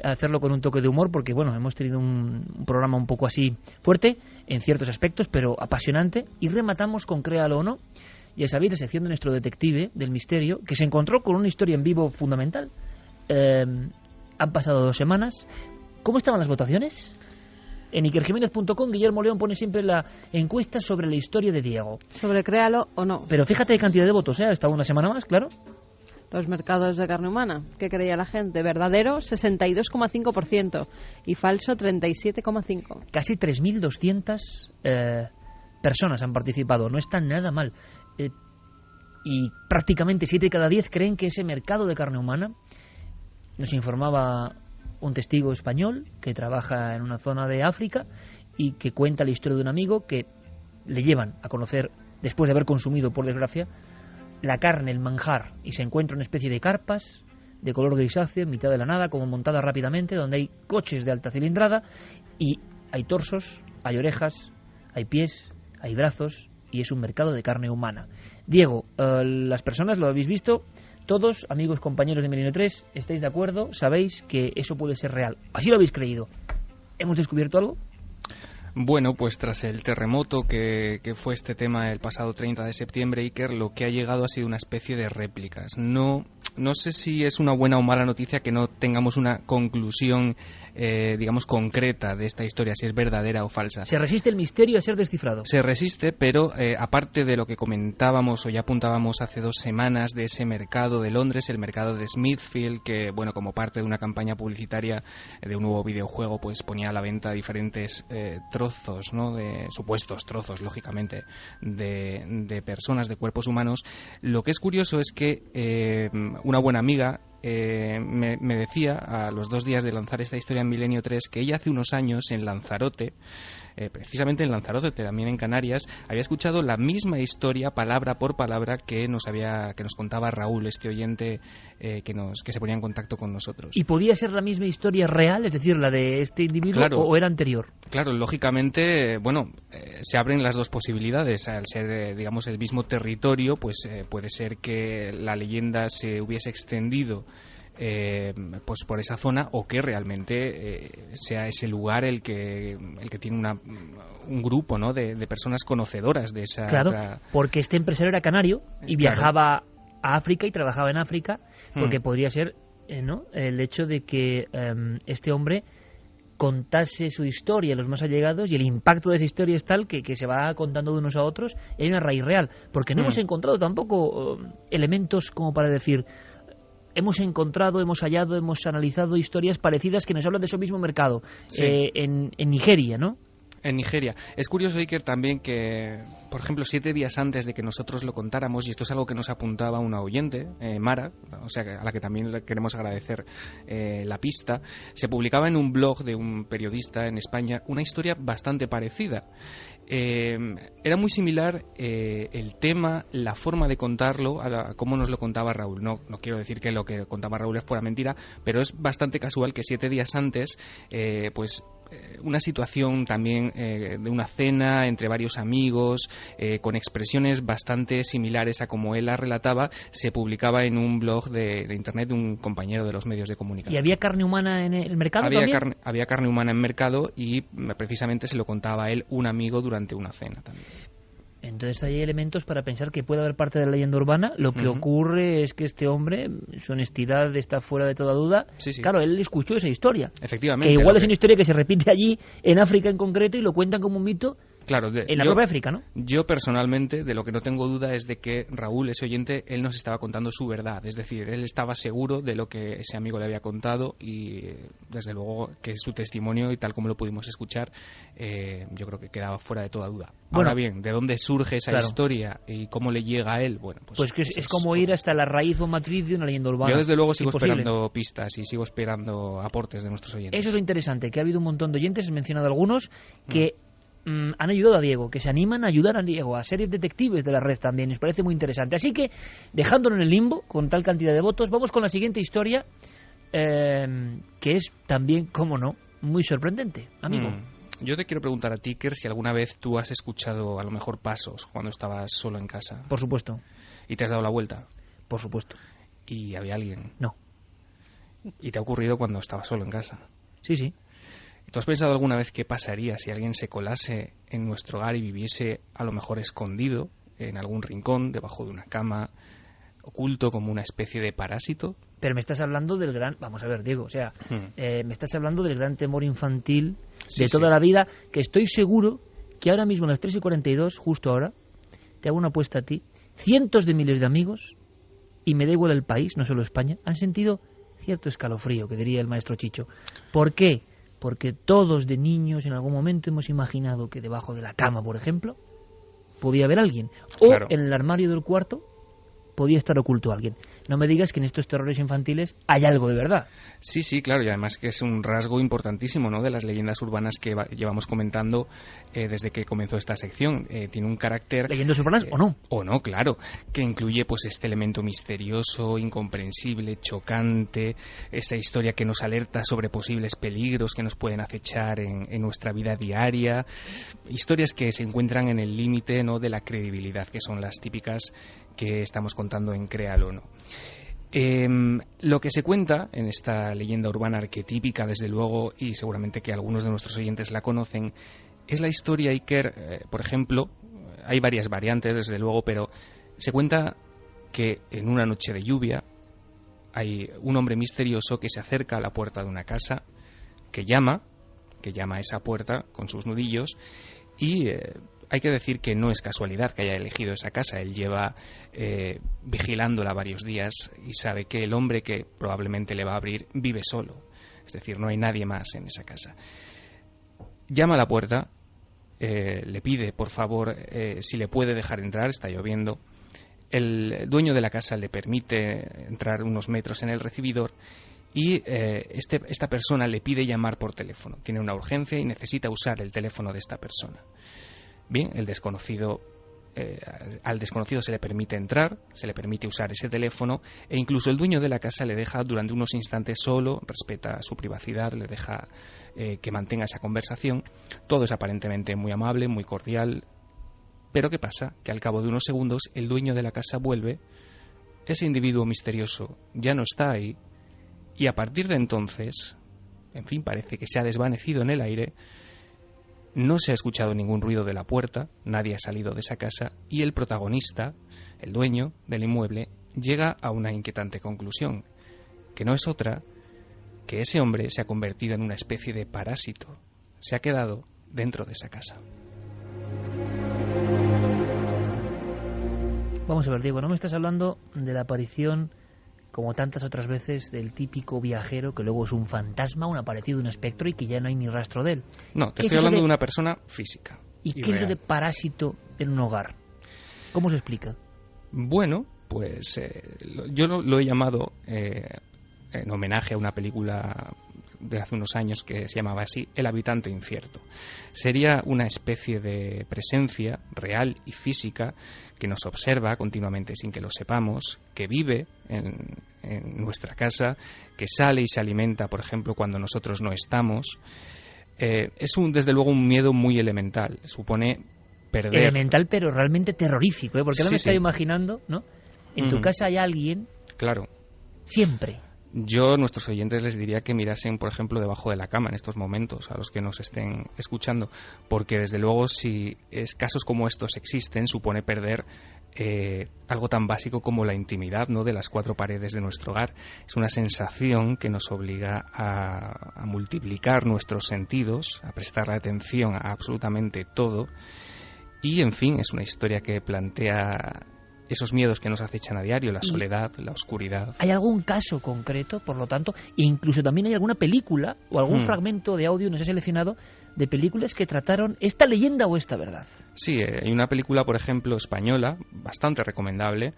hacerlo con un toque de humor, porque bueno, hemos tenido un programa un poco así fuerte en ciertos aspectos, pero apasionante, y rematamos con Créalo o no. Ya sabéis, la sección de nuestro detective del misterio, que se encontró con una historia en vivo fundamental. Han pasado 2 semanas. ¿Cómo estaban las votaciones? En ikerjiménez.com, Guillermo León pone siempre la encuesta sobre la historia de Diego. Sobre Créalo o no. Pero fíjate qué cantidad de votos, ha estado una semana más, claro. Los mercados de carne humana, ¿qué creía la gente? Verdadero, 62,5%, y falso, 37,5%. Casi 3.200 personas han participado, no está nada mal. Y prácticamente 7 de cada 10 creen que ese mercado de carne humana, nos informaba un testigo español que trabaja en una zona de África y que cuenta la historia de un amigo que le llevan a conocer, después de haber consumido, por desgracia, la carne, el manjar, y se encuentra una especie de carpas de color grisáceo en mitad de la nada, como montadas rápidamente, donde hay coches de alta cilindrada y hay torsos, hay orejas, hay pies, hay brazos, y es un mercado de carne humana. Diego, las personas, lo habéis visto, todos, amigos, compañeros de Milenio 3, ¿estáis de acuerdo? ¿Sabéis que eso puede ser real? ¿Así lo habéis creído? ¿Hemos descubierto algo? Bueno, pues tras el terremoto que fue este tema el pasado 30 de septiembre, Iker, lo que ha llegado ha sido una especie de réplicas. No sé si es una buena o mala noticia que no tengamos una conclusión, digamos, concreta de esta historia, si es verdadera o falsa. ¿Se resiste el misterio a ser descifrado? Se resiste, pero aparte de lo que comentábamos o ya apuntábamos hace 2 semanas de ese mercado de Londres, el mercado de Smithfield, que, bueno, como parte de una campaña publicitaria de un nuevo videojuego, pues ponía a la venta diferentes trozos, ¿no? De supuestos trozos, lógicamente, de personas, de cuerpos humanos. Lo que es curioso es que una buena amiga me decía a los 2 días de lanzar esta historia en Milenio 3 que ella hace unos años en Lanzarote, precisamente en Lanzarote, también en Canarias, había escuchado la misma historia palabra por palabra que nos contaba Raúl, este oyente que se ponía en contacto con nosotros. ¿Y podía ser la misma historia real, es decir, la de este individuo, claro, o era anterior? Claro, lógicamente, bueno, se abren las dos posibilidades. Al ser, digamos, el mismo territorio, pues puede ser que la leyenda se hubiese extendido pues por esa zona, o que realmente sea ese lugar el que tiene un grupo, ¿no? de personas conocedoras de esa... Claro, porque este empresario era canario y viajaba a África y trabajaba en África, porque podría ser ¿no? el hecho de que este hombre contase su historia a los más allegados, y el impacto de esa historia es tal que se va contando de unos a otros, y hay una raíz real, porque no hemos encontrado tampoco elementos como para decir... Hemos encontrado, hemos hallado, hemos analizado historias parecidas que nos hablan de ese mismo mercado, en Nigeria, ¿no? En Nigeria. Es curioso, Iker, también que, por ejemplo, 7 días antes de que nosotros lo contáramos, y esto es algo que nos apuntaba una oyente, Mara, o sea, a la que también le queremos agradecer la pista, se publicaba en un blog de un periodista en España una historia bastante parecida. Era muy similar el tema, la forma de contarlo a cómo nos lo contaba Raúl. No quiero decir que lo que contaba Raúl fuera mentira, pero es bastante casual que 7 días antes, una situación también de una cena entre varios amigos, con expresiones bastante similares a como él la relataba, se publicaba en un blog de internet de un compañero de los medios de comunicación. ¿Y había carne humana en el mercado también? Había carne humana en mercado, y precisamente se lo contaba a él un amigo durante una cena también. Entonces hay elementos para pensar que puede haber parte de la leyenda urbana. Lo que ocurre es que este hombre, su honestidad está fuera de toda duda. Sí. Claro, él escuchó esa historia. Efectivamente. Que igual es una historia que se repite allí, en África en concreto, y lo cuentan como un mito. Claro, en la propia África, ¿no? Yo personalmente, de lo que no tengo duda es de que Raúl, ese oyente, él nos estaba contando su verdad. Es decir, él estaba seguro de lo que ese amigo le había contado, y desde luego que su testimonio, y tal como lo pudimos escuchar, yo creo que quedaba fuera de toda duda. Ahora bien, ¿de dónde surge esa historia y cómo le llega a él? Bueno, pues que es como ir hasta la raíz o matriz de una leyenda urbana. Yo desde luego sigo esperando pistas y sigo esperando aportes de nuestros oyentes. Eso es lo interesante, que ha habido un montón de oyentes, he mencionado algunos, que han ayudado a Diego, que se animan a ayudar a Diego, a ser detectives de la red también. Nos parece muy interesante. Así que, dejándolo en el limbo, con tal cantidad de votos, vamos con la siguiente historia, que es también, cómo no, muy sorprendente, amigo. Yo te quiero preguntar a ti, Iker, si alguna vez tú has escuchado a lo mejor pasos cuando estabas solo en casa. Por supuesto. ¿Y te has dado la vuelta? Por supuesto. ¿Y había alguien? No. ¿Y te ha ocurrido cuando estabas solo en casa? Sí. ¿Tú has pensado alguna vez qué pasaría si alguien se colase en nuestro hogar y viviese a lo mejor escondido en algún rincón, debajo de una cama, oculto como una especie de parásito? Pero me estás hablando del gran... Vamos a ver, Diego, o sea, me estás hablando del gran temor infantil de toda la vida, que estoy seguro que ahora mismo a las 3:42, justo ahora, te hago una apuesta a ti, cientos de miles de amigos, y me da igual el país, no solo España, han sentido cierto escalofrío, que diría el maestro Chicho. ¿Por qué? Porque todos de niños en algún momento hemos imaginado que debajo de la cama, por ejemplo, podía haber alguien. O en el armario del cuarto podía estar oculto alguien. No me digas que en estos terrores infantiles hay algo de verdad. Sí, claro, y además que es un rasgo importantísimo, ¿no?, de las leyendas urbanas que llevamos comentando desde que comenzó esta sección. Tiene un carácter... ¿Leyendas urbanas o no? O no, claro, que incluye pues este elemento misterioso, incomprensible, chocante, esa historia que nos alerta sobre posibles peligros que nos pueden acechar en nuestra vida diaria, historias que se encuentran en el límite, ¿no?, de la credibilidad, que son las típicas que estamos contando en Créalo, ¿no? Lo que se cuenta en esta leyenda urbana arquetípica, desde luego, y seguramente que algunos de nuestros oyentes la conocen, Es la historia, Iker, por ejemplo, hay varias variantes, desde luego, pero se cuenta que en una noche de lluvia hay un hombre misterioso que se acerca a la puerta de una casa, que llama a esa puerta con sus nudillos, y hay que decir que no es casualidad que haya elegido esa casa. Él lleva vigilándola varios días y sabe que el hombre que probablemente le va a abrir vive solo, es decir, no hay nadie más en esa casa. Llama a la puerta, le pide por favor si le puede dejar entrar, está lloviendo. El dueño de la casa le permite entrar unos metros en el recibidor y esta persona le pide llamar por teléfono. Tiene una urgencia y necesita usar el teléfono de esta persona. Bien, al desconocido se le permite entrar, se le permite usar ese teléfono, e incluso el dueño de la casa le deja durante unos instantes solo, respeta su privacidad, le deja que mantenga esa conversación. Todo es aparentemente muy amable, muy cordial. Pero ¿qué pasa? Que al cabo de unos segundos el dueño de la casa vuelve, ese individuo misterioso ya no está ahí, y a partir de entonces, en fin, parece que se ha desvanecido en el aire, no se ha escuchado ningún ruido de la puerta, nadie ha salido de esa casa, y el protagonista, el dueño del inmueble, llega a una inquietante conclusión, que no es otra que ese hombre se ha convertido en una especie de parásito, se ha quedado dentro de esa casa. Vamos a ver, Diego, no me estás hablando de la aparición, como tantas otras veces, del típico viajero que luego es un fantasma, un aparecido, un espectro y que ya no hay ni rastro de él. No, te estoy hablando de una persona física. ¿Y qué es eso de parásito en un hogar? ¿Cómo se explica? Bueno, pues yo lo he llamado, en homenaje a una película de hace unos años que se llamaba así, El habitante incierto. Sería una especie de presencia real y física que nos observa continuamente sin que lo sepamos, que vive en nuestra casa, que sale y se alimenta, por ejemplo, cuando nosotros no estamos. Es desde luego un miedo muy elemental, supone perder... Elemental, pero realmente terrorífico, ¿eh? Porque ahora me estoy imaginando, ¿no? En tu casa hay alguien... Claro. Siempre. Yo a nuestros oyentes les diría que mirasen, por ejemplo, debajo de la cama en estos momentos, a los que nos estén escuchando, porque desde luego si casos como estos existen, supone perder algo tan básico como la intimidad, ¿no?, de las cuatro paredes de nuestro hogar. Es una sensación que nos obliga a multiplicar nuestros sentidos, a prestar atención a absolutamente todo, y en fin, es una historia que plantea esos miedos que nos acechan a diario, la soledad, la oscuridad. ¿Hay algún caso concreto, por lo tanto, e incluso también hay alguna película o algún fragmento de audio, nos he seleccionado, de películas que trataron esta leyenda o esta verdad? Sí, hay una película, por ejemplo, española, bastante recomendable,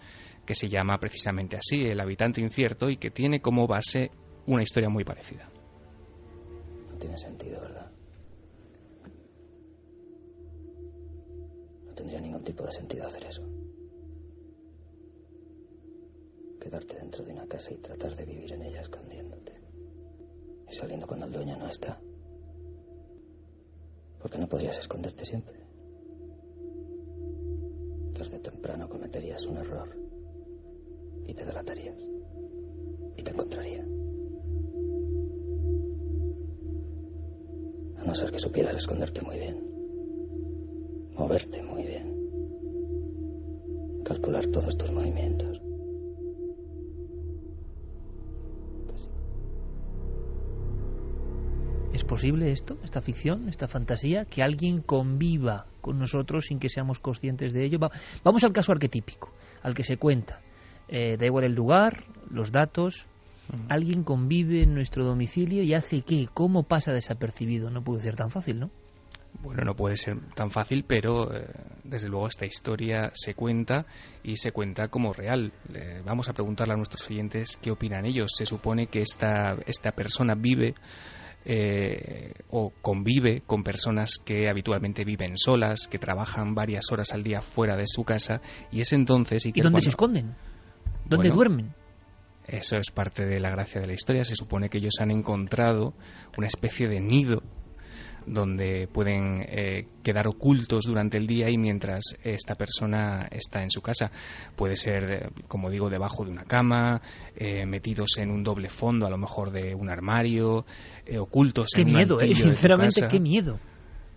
que se llama precisamente así, El habitante incierto, y que tiene como base una historia muy parecida. No tiene sentido, ¿verdad? No tendría ningún tipo de sentido hacer eso. Quedarte dentro de una casa y tratar de vivir en ella escondiéndote. Y saliendo cuando el dueño no está. Porque no podrías esconderte siempre. Tarde o temprano cometerías un error. Y te delatarías. Y te encontraría. A no ser que supieras esconderte muy bien. Moverte muy bien. Calcular todos tus movimientos. ¿Es posible esto, esta ficción, esta fantasía, que alguien conviva con nosotros sin que seamos conscientes de ello? Vamos al caso arquetípico, al que se cuenta. Da igual el lugar, los datos. Alguien convive en nuestro domicilio y hace ¿qué? ¿Cómo pasa desapercibido? No puede ser tan fácil, ¿no? Bueno, no puede ser tan fácil, pero desde luego esta historia se cuenta y se cuenta como real. Vamos a preguntarle a nuestros oyentes qué opinan ellos. Se supone que esta persona vive o convive con personas que habitualmente viven solas, que trabajan varias horas al día fuera de su casa, y es entonces... ¿Y dónde se esconden? ¿Dónde duermen? Eso es parte de la gracia de la historia. Se supone que ellos han encontrado una especie de nido donde pueden quedar ocultos durante el día y mientras esta persona está en su casa. Puede ser, como digo, debajo de una cama, metidos en un doble fondo, a lo mejor de un armario, ocultos en un altillo de tu casa. Sinceramente, qué miedo.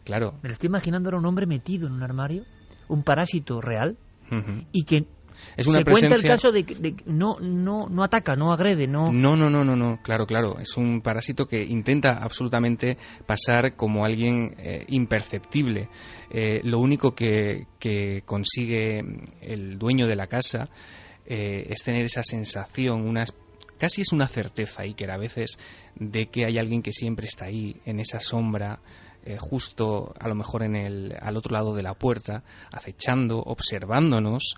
Claro. Me lo estoy imaginando ahora un hombre metido en un armario, un parásito real, y que es una se cuenta el caso de que no ataca, no agrede, no... No, claro. Es un parásito que intenta absolutamente pasar como alguien imperceptible. Lo único que consigue el dueño de la casa es tener esa sensación, casi es una certeza, Iker, a veces, de que hay alguien que siempre está ahí, en esa sombra, justo a lo mejor al otro lado de la puerta, acechando, observándonos.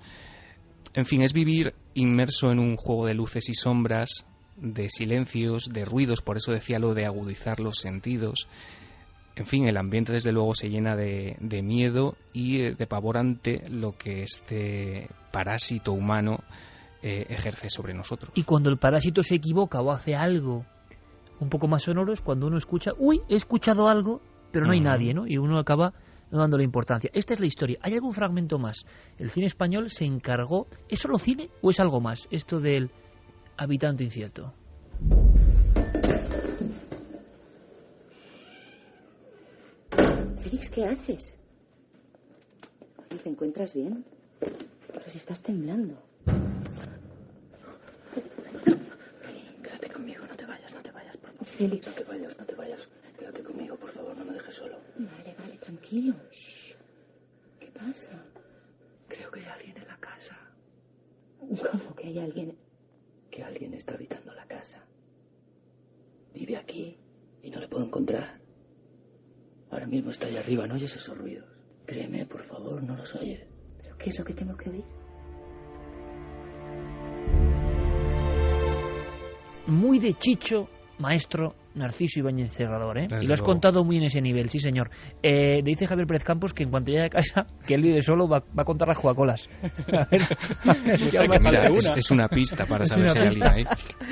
En fin, es vivir inmerso en un juego de luces y sombras, de silencios, de ruidos, por eso decía lo de agudizar los sentidos. En fin, el ambiente desde luego se llena de miedo y de pavor ante lo que este parásito humano ejerce sobre nosotros. Y cuando el parásito se equivoca o hace algo un poco más sonoro es cuando uno escucha, uy, he escuchado algo, pero no hay nadie, ¿no? Y uno acaba no dándole importancia. Esta es la historia. ¿Hay algún fragmento más? El cine español se encargó... ¿Es solo cine o es algo más? Esto del habitante incierto. Félix, ¿qué haces? ¿Te encuentras bien? Pero si estás temblando. Quédate conmigo, no te vayas, por favor. Félix. No te vayas. Quédate conmigo, por favor, no me dejes solo. Vale, tranquilo. Shh. ¿Qué pasa? Creo que hay alguien en la casa. ¿Cómo que hay alguien? Que alguien está habitando la casa. Vive aquí y no le puedo encontrar. Ahora mismo está allá arriba, ¿no oyes esos ruidos? Créeme, por favor, no los oyes. ¿Pero qué es lo que tengo que oír? Muy de Chicho, maestro Narciso Ibáñez Serrador, ¿eh? Y lo has contado muy en ese nivel, sí señor. Dice Javier Pérez Campos que en cuanto llegue a casa, que él vive solo, va a contar las Coca-Colas. Es una pista para saber si hay alguien ahí.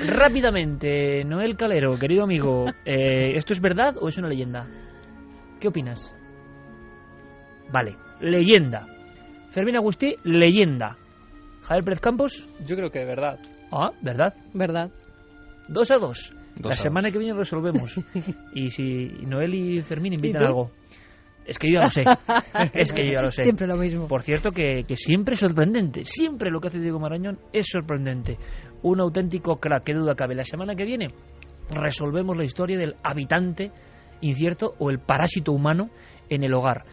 Rápidamente, Noel Calero, querido amigo, ¿esto es verdad o es una leyenda? ¿Qué opinas? Vale, leyenda. Fermín Agustí, leyenda. Javier Pérez Campos. Yo creo que de verdad. Ah, ¿verdad? ¿Verdad? 2-2. La semana que viene resolvemos. Y si Noel y Fermín invitan algo. Es que yo ya lo sé. Es que yo ya lo sé. Siempre lo mismo. Por cierto, que siempre es sorprendente. Siempre lo que hace Diego Marañón es sorprendente. Un auténtico crack, qué duda cabe. La semana que viene resolvemos la historia del habitante incierto o el parásito humano en el hogar.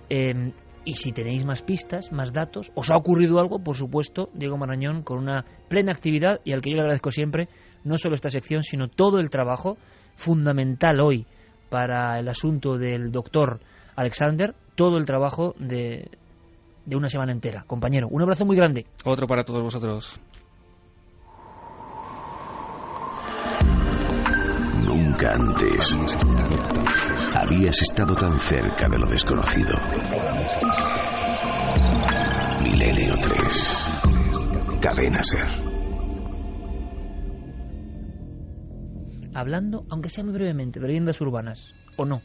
Y si tenéis más pistas, más datos, os ha ocurrido algo, por supuesto, Diego Marañón con una plena actividad y al que yo le agradezco siempre, no solo esta sección, sino todo el trabajo fundamental hoy para el asunto del doctor Alexander, todo el trabajo de una semana entera. Compañero, un abrazo muy grande. Otro para todos vosotros. Nunca antes habías estado tan cerca de lo desconocido. Milenio 3. Cadena SER. Hablando, aunque sea muy brevemente, de leyendas urbanas, o no.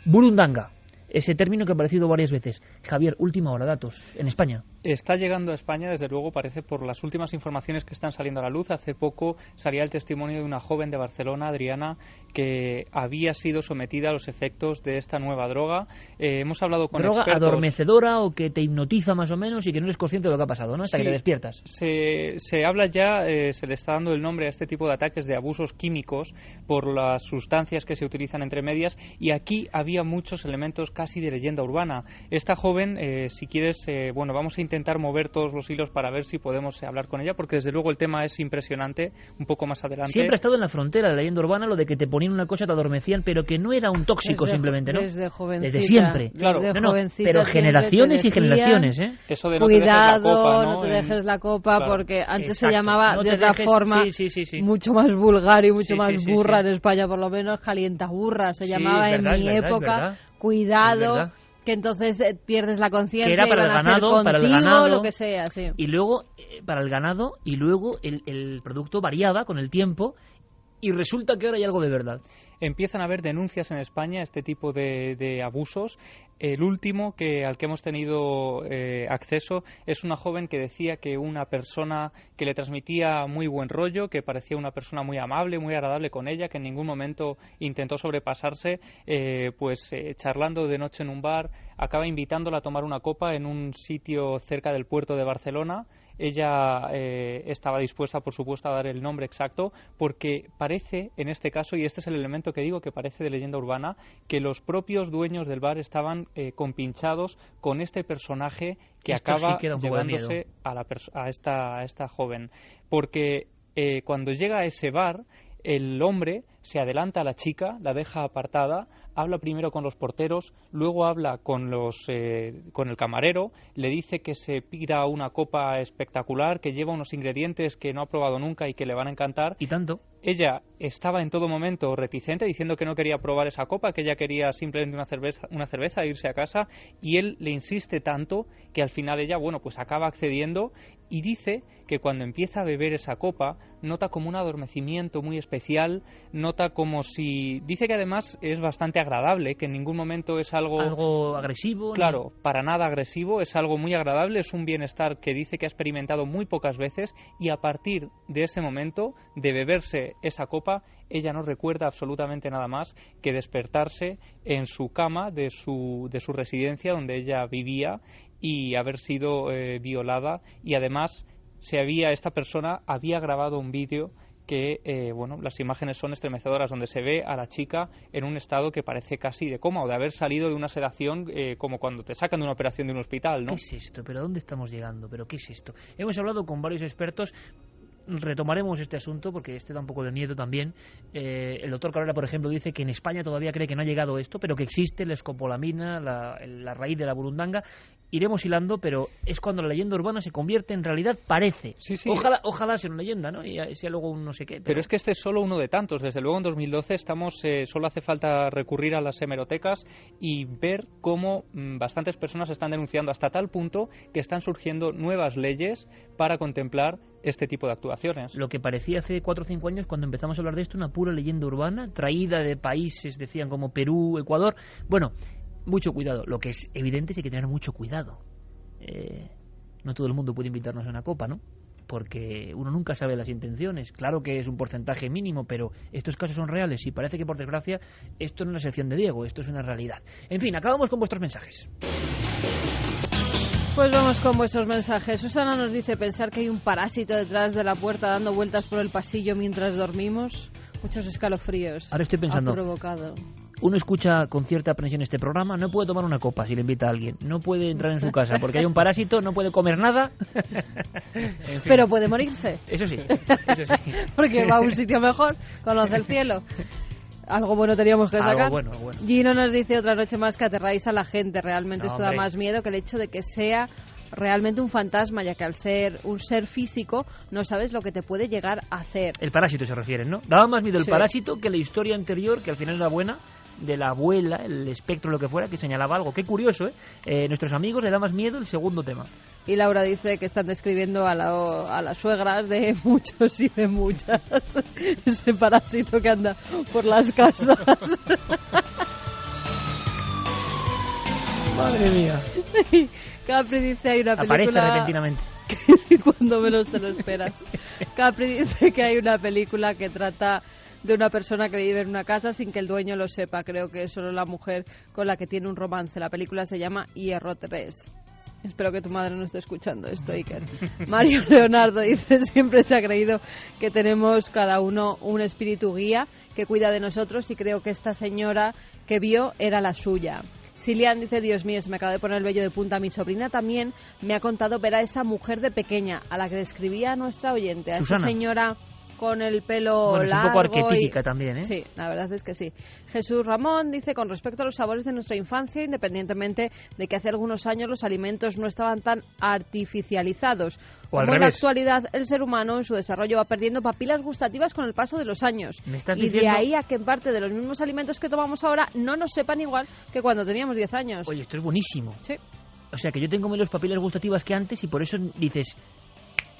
Burundanga, ese término que ha aparecido varias veces. Javier, última hora, datos, en España. Está llegando a España, desde luego, parece por las últimas informaciones que están saliendo a la luz. Hace poco salía el testimonio de una joven de Barcelona, Adriana, que había sido sometida a los efectos de esta nueva droga. Hemos hablado con droga expertos. Adormecedora o que te hipnotiza más o menos y que no eres consciente de lo que ha pasado, ¿no? Hasta que te despiertas. Se habla ya, se le está dando el nombre a este tipo de ataques de abusos químicos por las sustancias que se utilizan entre medias, y aquí había muchos elementos casi de leyenda urbana. Esta joven, si quieres, vamos a intentar mover todos los hilos para ver si podemos hablar con ella, porque desde luego el tema es impresionante. Un poco más adelante. Siempre ha estado en la frontera de la leyenda urbana lo de que te ponían una cosa, te adormecían, pero que no era un tóxico simplemente, ¿no? Desde jovencita. Desde siempre. Claro. Pero generaciones y generaciones, ¿eh? Eso de no cuidado, te dejes la copa, no te dejes la copa, claro. Porque antes Exacto. se llamaba No de te otra dejes, forma, sí. mucho más vulgar y mucho Sí, más sí, burra sí. en España, por lo menos calientaburra se Sí, llamaba es verdad, en mi es verdad, época. es verdad. Cuidado. Es verdad. Que entonces pierdes la conciencia Que era para y el van a hacer ganado, para el contigo ganado. lo que sea, sí. Y luego, para el ganado, y luego el producto variaba con el tiempo, y resulta que ahora hay algo de verdad. empiezan a haber denuncias en España a este tipo de abusos. El último al que hemos tenido acceso es una joven que decía que una persona que le transmitía muy buen rollo, que parecía una persona muy amable, muy agradable con ella, que en ningún momento intentó sobrepasarse, charlando de noche en un bar, acaba invitándola a tomar una copa en un sitio cerca del puerto de Barcelona. Ella estaba dispuesta, por supuesto, a dar el nombre exacto, porque parece, en este caso, y este es el elemento que digo que parece de leyenda urbana, que los propios dueños del bar estaban compinchados con este personaje que acaba llevándose a esta joven. Porque cuando llega a ese bar, el hombre se adelanta a la chica, la deja apartada, habla primero con los porteros, luego habla con el camarero, le dice que se pida una copa espectacular, que lleva unos ingredientes que no ha probado nunca y que le van a encantar. ¿Y tanto? Ella estaba en todo momento reticente, diciendo que no quería probar esa copa, que ella quería simplemente una cerveza e irse a casa, y él le insiste tanto que al final ella, pues acaba accediendo, y dice que cuando empieza a beber esa copa nota como un adormecimiento muy especial, nota como si... Dice que además es bastante agradable, que en ningún momento es algo agresivo. Claro, ¿no? Para nada agresivo, es algo muy agradable, es un bienestar que dice que ha experimentado muy pocas veces, y a partir de ese momento, de beberse esa copa, ella no recuerda absolutamente nada más que despertarse en su cama de su residencia donde ella vivía y haber sido violada, y además esta persona había grabado un vídeo que, las imágenes son estremecedoras, donde se ve a la chica en un estado que parece casi de coma o de haber salido de una sedación, como cuando te sacan de una operación de un hospital, ¿no? ¿Qué es esto? ¿Pero dónde estamos llegando? ¿Pero qué es esto? Hemos hablado con varios expertos. Retomaremos este asunto porque da un poco de miedo también. El doctor Carrera, por ejemplo, dice que en España todavía cree que no ha llegado esto, pero que existe la escopolamina, la raíz de la burundanga. Iremos hilando, pero es cuando la leyenda urbana se convierte en realidad, parece. Sí. Ojalá sea una leyenda, ¿no? Y sea luego un no sé qué. Pero es que este es solo uno de tantos. Desde luego en 2012 solo hace falta recurrir a las hemerotecas y ver cómo bastantes personas están denunciando, hasta tal punto que están surgiendo nuevas leyes para contemplar este tipo de actuaciones. Lo que parecía hace 4 o 5 años, cuando empezamos a hablar de esto, una pura leyenda urbana, traída de países, decían, como Perú, Ecuador. Bueno, mucho cuidado. Lo que es evidente es que hay que tener mucho cuidado. No todo el mundo puede invitarnos a una copa, ¿no? Porque uno nunca sabe las intenciones. Claro que es un porcentaje mínimo, pero estos casos son reales y parece que, por desgracia, esto no es una sección de Diego, esto es una realidad. En fin, acabamos con vuestros mensajes. Pues vamos con vuestros mensajes. Susana nos dice: pensar que hay un parásito detrás de la puerta dando vueltas por el pasillo mientras dormimos. Muchos escalofríos. Ahora estoy pensando, provocado. Uno escucha con cierta aprensión este programa, no puede tomar una copa si le invita a alguien, no puede entrar en su casa porque hay un parásito, no puede comer nada. En fin. Pero puede morirse. Eso sí. Porque va a un sitio mejor, conoce el cielo. Algo bueno teníamos que sacar. Bueno. Gino nos dice: otra noche más que aterráis a la gente. Realmente esto da más miedo que el hecho de que sea realmente un fantasma, ya que al ser un ser físico no sabes lo que te puede llegar a hacer. El parásito se refieren, ¿no? Daba más miedo el parásito que la historia anterior, que al final era buena, de la abuela, el espectro, lo que fuera, que señalaba algo. Qué curioso, ¿eh? Nuestros amigos le da más miedo el segundo tema. Y Laura dice que están describiendo a las suegras de muchos y de muchas. Ese parásito que anda por las casas. Madre mía. Capri dice: hay una película... Aparece repentinamente. Cuando menos te lo esperas. Capri dice que hay una película que trata de una persona que vive en una casa sin que el dueño lo sepa. Creo que es solo la mujer con la que tiene un romance. La película se llama Hierro 3. Espero que tu madre no esté escuchando esto, Iker. Mario Leonardo dice: siempre se ha creído que tenemos cada uno un espíritu guía que cuida de nosotros, y creo que esta señora que vio era la suya. Silian dice: Dios mío, se me acaba de poner el vello de punta. Mi sobrina también me ha contado ver a esa mujer de pequeña, a la que describía nuestra oyente, a Susana. esa señora con el pelo largo. Es un poco arquetípica también, ¿eh? Sí, la verdad es que sí. Jesús Ramón dice: con respecto a los sabores de nuestra infancia, independientemente de que hace algunos años los alimentos no estaban tan artificializados, como en la actualidad el ser humano en su desarrollo va perdiendo papilas gustativas con el paso de los años. ¿Me estás y diciendo? de ahí a que en parte de los mismos alimentos que tomamos ahora no nos sepan igual que cuando teníamos 10 años. Oye, esto es buenísimo. Sí. O sea, que yo tengo menos papilas gustativas que antes y por eso dices,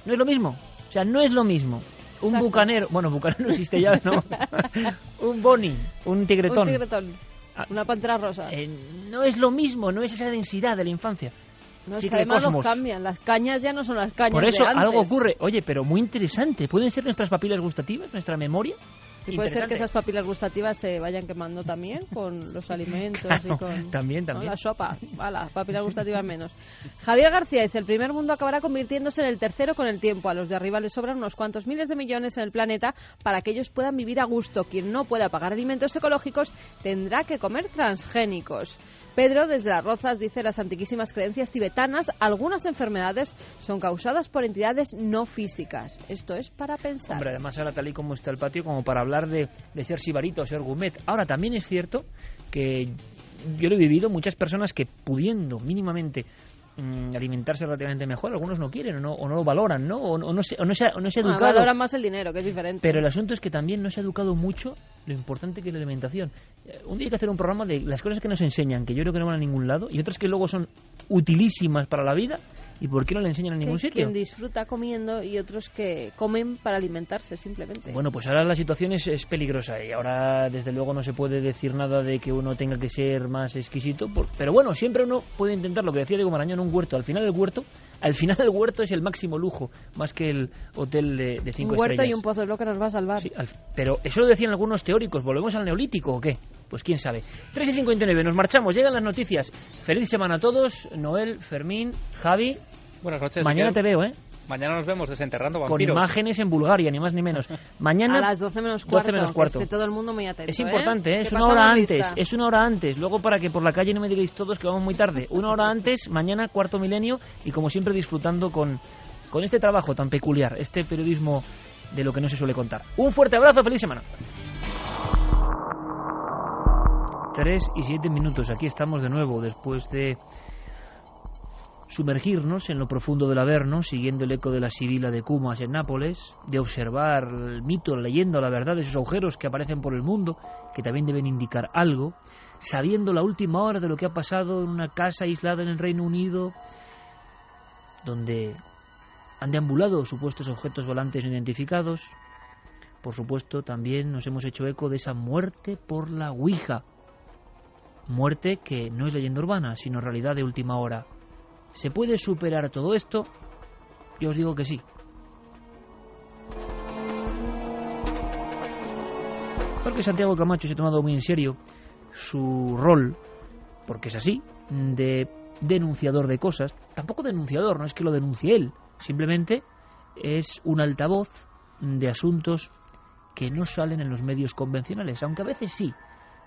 no es lo mismo. O sea, no es lo mismo. un bucanero, bueno, bucanero no existe ya, ¿no? Un boni, un tigretón. Un tigretón, una pantera rosa. No es lo mismo, no es esa densidad de la infancia. No, es que además los cambian, las cañas ya no son las cañas Por eso de antes. algo ocurre. Oye, pero muy interesante. ¿Pueden ser nuestras papilas gustativas, nuestra memoria? Y puede ser que esas papilas gustativas se vayan quemando también con los alimentos. Claro, y con también. ¿no? La sopa, papilas gustativas menos. Javier García dice, el primer mundo acabará convirtiéndose en el tercero con el tiempo. A los de arriba les sobran unos cuantos miles de millones en el planeta para que ellos puedan vivir a gusto. Quien no pueda pagar alimentos ecológicos tendrá que comer transgénicos. Pedro, desde Las Rozas, dice, las antiquísimas creencias tibetanas, algunas enfermedades son causadas por entidades no físicas. Esto es para pensar. Hombre, además ahora tal y como está el patio, como para hablar de ser sibarita o ser gourmet. Ahora, también es cierto que yo lo he vivido, muchas personas que pudiendo mínimamente alimentarse relativamente mejor, algunos no quieren o no lo valoran, ¿no? O no se ha educado. Valoran más el dinero, que es diferente. Pero el asunto es que también no se ha educado mucho lo importante que es la alimentación. Un día hay que hacer un programa de las cosas que nos enseñan, que yo creo que no van a ningún lado, y otras que luego son utilísimas para la vida, y por qué no le enseñan en ningún sitio. Quien disfruta comiendo y otros que comen para alimentarse simplemente. Bueno, pues ahora la situación es peligrosa y ahora desde luego no se puede decir nada de que uno tenga que ser más exquisito, pero bueno, siempre uno puede intentar lo que decía Diego Marañón, un huerto. Al final del huerto es el máximo lujo, más que el hotel de 5 estrellas. Un huerto y un pozo es lo que nos va a salvar. Sí, pero eso lo decían algunos teóricos. ¿Volvemos al neolítico o qué? Pues quién sabe. 3:59, nos marchamos, llegan las noticias. Feliz semana a todos. Noel, Fermín, Javi. Buenas noches. Mañana te veo, ¿eh? Mañana nos vemos desenterrando vampiros. Con imágenes en Bulgaria, ni más ni menos. Mañana a las 12 menos cuarto. Que esté todo el mundo muy atento. Es importante, ¿eh? Es una hora antes. Es una hora antes. Luego, para que por la calle no me digáis todos que vamos muy tarde. Una hora antes, mañana, Cuarto Milenio. Y como siempre, disfrutando con este trabajo tan peculiar, este periodismo de lo que no se suele contar. Un fuerte abrazo, feliz semana. 3:07. Aquí estamos de nuevo, después de sumergirnos en lo profundo del Averno, siguiendo el eco de la Sibila de Cumas en Nápoles, de observar el mito, la leyenda, la verdad de esos agujeros que aparecen por el mundo, que también deben indicar algo, sabiendo la última hora de lo que ha pasado en una casa aislada en el Reino Unido, donde han deambulado supuestos objetos volantes no identificados. Por supuesto, también nos hemos hecho eco de esa muerte por la Ouija, muerte que no es leyenda urbana, sino realidad de última hora. ¿Se puede superar todo esto? Yo os digo que sí. Porque Santiago Camacho se ha tomado muy en serio su rol, porque es así, de denunciador de cosas. Tampoco denunciador, no es que lo denuncie él, simplemente es un altavoz de asuntos que no salen en los medios convencionales, aunque a veces sí.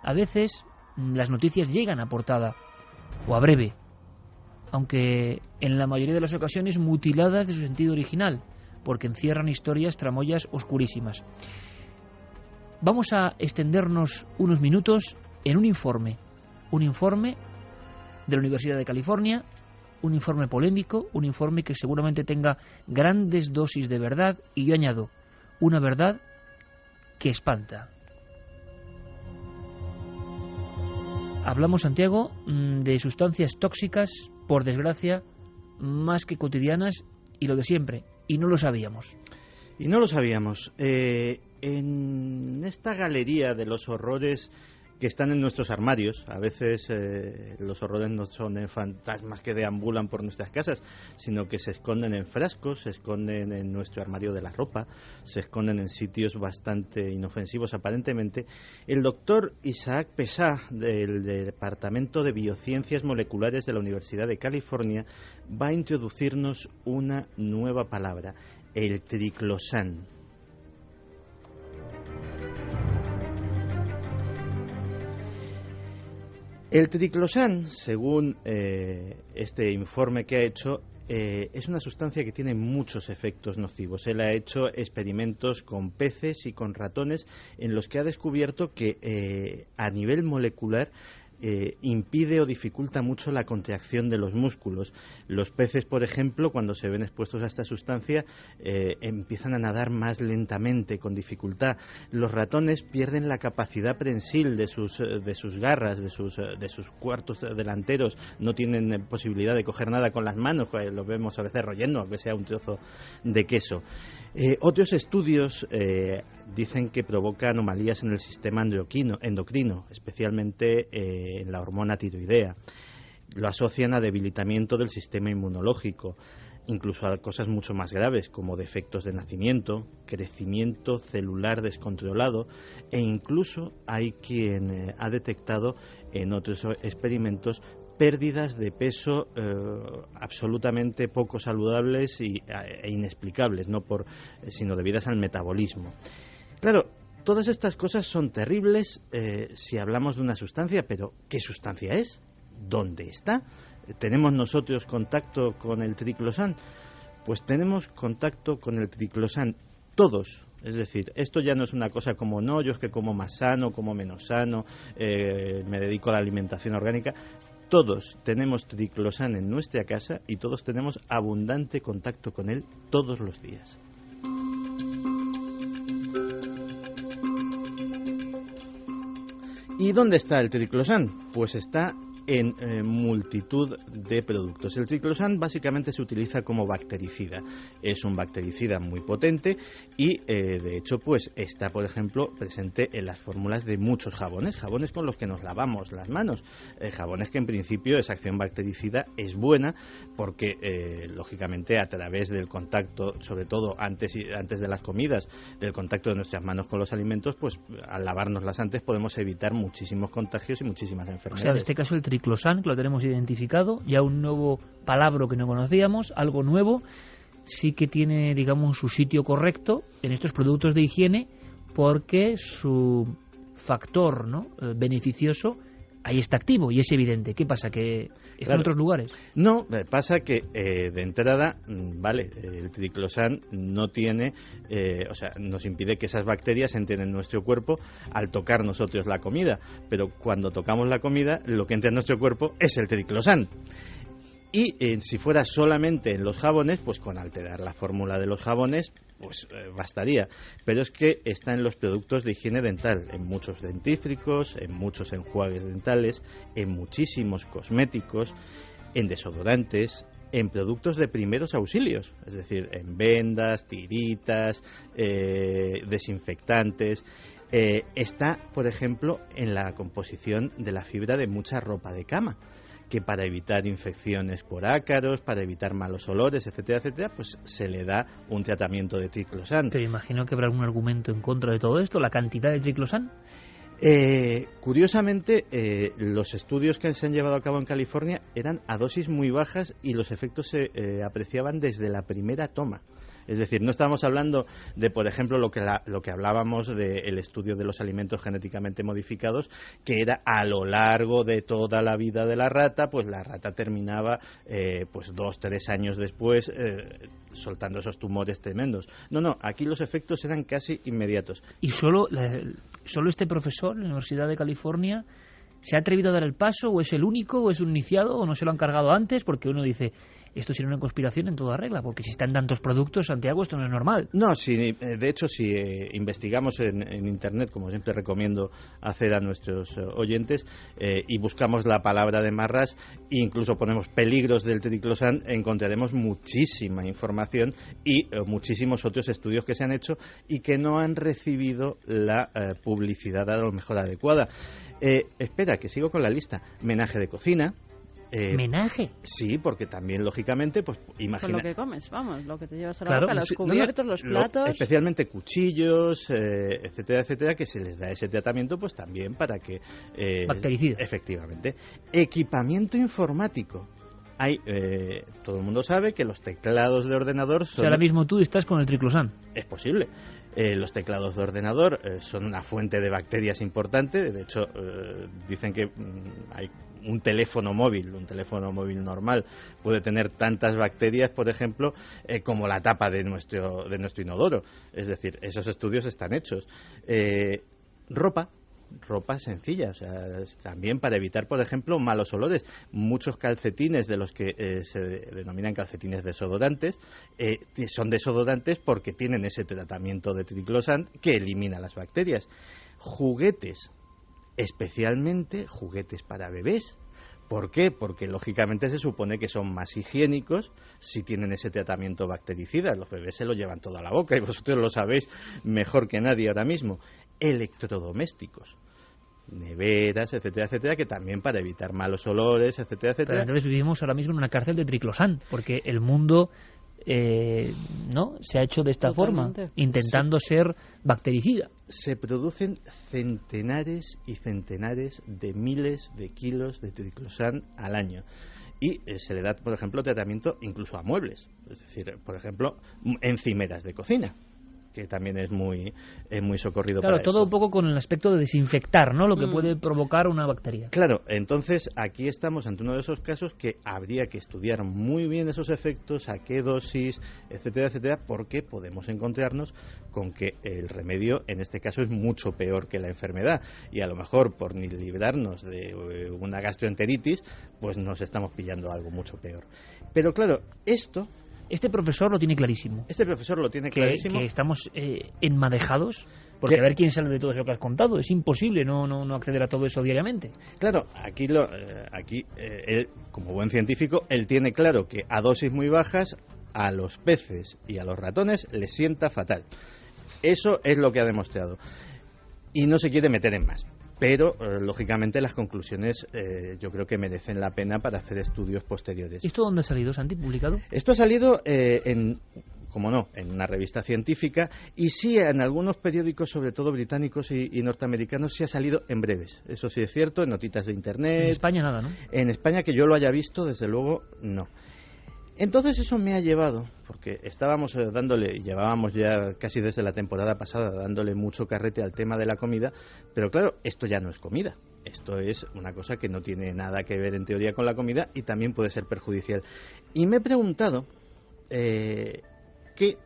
A veces las noticias llegan a portada o a breve, aunque en la mayoría de las ocasiones mutiladas de su sentido original, porque encierran historias tramoyas oscurísimas. Vamos a extendernos unos minutos en un informe de la Universidad de California, un informe polémico, un informe que seguramente tenga grandes dosis de verdad, y yo añado, una verdad que espanta. Hablamos, Santiago, de sustancias tóxicas, por desgracia, más que cotidianas, y lo de siempre, y no lo sabíamos. Y no lo sabíamos. En esta galería de los horrores que están en nuestros armarios, a veces los horrores no son fantasmas que deambulan por nuestras casas, sino que se esconden en frascos, se esconden en nuestro armario de la ropa, se esconden en sitios bastante inofensivos aparentemente. El doctor Isaac Pesá, del Departamento de Biociencias Moleculares de la Universidad de California, va a introducirnos una nueva palabra, el triclosan. El triclosan, según este informe que ha hecho, es una sustancia que tiene muchos efectos nocivos. Él ha hecho experimentos con peces y con ratones en los que ha descubierto que a nivel molecular impide o dificulta mucho la contracción de los músculos. Los peces, por ejemplo, cuando se ven expuestos a esta sustancia, empiezan a nadar más lentamente, con dificultad. Los ratones pierden la capacidad prensil de sus garras, de sus cuartos delanteros, no tienen posibilidad de coger nada con las manos, los vemos a veces royendo, aunque sea un trozo de queso. Otros estudios dicen que provoca anomalías en el sistema endocrino, especialmente en la hormona tiroidea. Lo asocian a debilitamiento del sistema inmunológico, incluso a cosas mucho más graves como defectos de nacimiento, crecimiento celular descontrolado, e incluso hay quien ha detectado en otros experimentos pérdidas de peso absolutamente poco saludables e inexplicables, sino debidas al metabolismo. Claro, todas estas cosas son terribles si hablamos de una sustancia, pero ¿qué sustancia es? ¿Dónde está? ¿Tenemos nosotros contacto con el triclosan? Pues tenemos contacto con el triclosan todos. Es decir, esto ya no es una cosa como, no, yo es que como más sano, como menos sano, me dedico a la alimentación orgánica. Todos tenemos triclosan en nuestra casa y todos tenemos abundante contacto con él todos los días. ¿Y dónde está el triclosan? Pues está en multitud de productos. El triclosan básicamente se utiliza como bactericida. Es un bactericida muy potente y de hecho pues está, por ejemplo, presente en las fórmulas de muchos jabones con los que nos lavamos las manos, jabones que en principio esa acción bactericida es buena porque lógicamente a través del contacto, sobre todo antes de las comidas, del contacto de nuestras manos con los alimentos, pues al lavárnoslas antes podemos evitar muchísimos contagios y muchísimas enfermedades. O sea, en este caso el triclosan, que lo tenemos identificado, ya un nuevo palabra que no conocíamos, algo nuevo, sí que tiene, digamos, su sitio correcto en estos productos de higiene, porque su factor, ¿no?, beneficioso ahí está activo y es evidente. ¿Qué pasa? ¿Que está en otros lugares? No, pasa que de entrada, vale, el triclosan no tiene, nos impide que esas bacterias entren en nuestro cuerpo al tocar nosotros la comida, pero cuando tocamos la comida, lo que entra en nuestro cuerpo es el triclosan. Y si fuera solamente en los jabones, pues con alterar la fórmula de los jabones, pues bastaría. Pero es que está en los productos de higiene dental, en muchos dentífricos, en muchos enjuagues dentales, en muchísimos cosméticos, en desodorantes, en productos de primeros auxilios, es decir, en vendas, tiritas, desinfectantes. Está, por ejemplo, en la composición de la fibra de mucha ropa de cama, que para evitar infecciones por ácaros, para evitar malos olores, etcétera, etcétera, pues se le da un tratamiento de triclosan. Pero imagino que habrá algún argumento en contra de todo esto, la cantidad de triclosan. Curiosamente, los estudios que se han llevado a cabo en California eran a dosis muy bajas y los efectos se apreciaban desde la primera toma. Es decir, no estamos hablando de, por ejemplo, lo que hablábamos del estudio de los alimentos genéticamente modificados, que era a lo largo de toda la vida de la rata, pues la rata terminaba 2-3 años después soltando esos tumores tremendos. No, aquí los efectos eran casi inmediatos. ¿Y solo este profesor en la Universidad de California se ha atrevido a dar el paso, o es el único, o es un iniciado, o no se lo han cargado antes? Porque uno dice, esto sería una conspiración en toda regla, porque si están tantos productos, Santiago, esto no es normal. No, sí, de hecho, si investigamos en Internet, como siempre recomiendo hacer a nuestros oyentes, y buscamos la palabra de Marras, e incluso ponemos peligros del triclosan, encontraremos muchísima información y muchísimos otros estudios que se han hecho y que no han recibido la publicidad a lo mejor adecuada. Espera, que sigo con la lista. Menaje de cocina. ¿Menaje? Sí, porque también, lógicamente, pues imagina... Con lo que comes, vamos, lo que te llevas a la boca, los cubiertos, los platos... Especialmente cuchillos, etcétera, etcétera, que se les da ese tratamiento, pues también para que... bactericida. Efectivamente. Equipamiento informático. Todo el mundo sabe que los teclados de ordenador son... O sea, ahora mismo tú estás con el triclosan. Es posible. Los teclados de ordenador son una fuente de bacterias importante. De hecho, dicen que hay un teléfono móvil normal puede tener tantas bacterias, por ejemplo, como la tapa de nuestro inodoro. Es decir, esos estudios están hechos. Ropa. ropa sencilla, o sea, también para evitar, por ejemplo, malos olores. Muchos calcetines de los que se denominan calcetines desodorantes son desodorantes porque tienen ese tratamiento de triclosan que elimina las bacterias. Juguetes, especialmente juguetes para bebés. ¿Por qué? Porque lógicamente se supone que son más higiénicos si tienen ese tratamiento bactericida. Los bebés se lo llevan todo a la boca y vosotros lo sabéis mejor que nadie ahora mismo. Electrodomésticos, neveras, etcétera, etcétera, que también para evitar malos olores, etcétera, etcétera. Pero entonces vivimos ahora mismo en una cárcel de triclosan, porque el mundo ¿no? se ha hecho de esta forma, intentando ser bactericida. Se producen centenares y centenares de miles de kilos de triclosan al año. Y se le da, por ejemplo, tratamiento incluso a muebles. Es decir, por ejemplo, encimeras de cocina, que también es muy socorrido. Claro, para todo esto. un poco con el aspecto de desinfectar, ¿no? Lo que puede provocar una bacteria. Claro, entonces aquí estamos ante uno de esos casos que habría que estudiar muy bien esos efectos, a qué dosis, etcétera, etcétera, porque podemos encontrarnos con que el remedio en este caso es mucho peor que la enfermedad y a lo mejor por ni librarnos de una gastroenteritis, pues nos estamos pillando algo mucho peor. Pero claro, Este profesor lo tiene clarísimo. Este profesor lo tiene clarísimo. Que estamos enmadejados, porque a ver quién sale de todo eso que has contado. Es imposible no acceder a todo eso diariamente. Claro, aquí él, como buen científico, él tiene claro que a dosis muy bajas a los peces y a los ratones les sienta fatal. Eso es lo que ha demostrado. Y no se quiere meter en más. Pero, lógicamente, las conclusiones yo creo que merecen la pena para hacer estudios posteriores. ¿Esto dónde ha salido, Santi, publicado? Esto ha salido en una revista científica y sí en algunos periódicos, sobre todo británicos y norteamericanos, sí ha salido en breves. Eso sí es cierto, en notitas de internet. En España nada, ¿no? En España, que yo lo haya visto, desde luego, no. Entonces eso me ha llevado, porque estábamos llevábamos ya casi desde la temporada pasada dándole mucho carrete al tema de la comida, pero claro, esto ya no es comida, esto es una cosa que no tiene nada que ver en teoría con la comida y también puede ser perjudicial. Y me he preguntado qué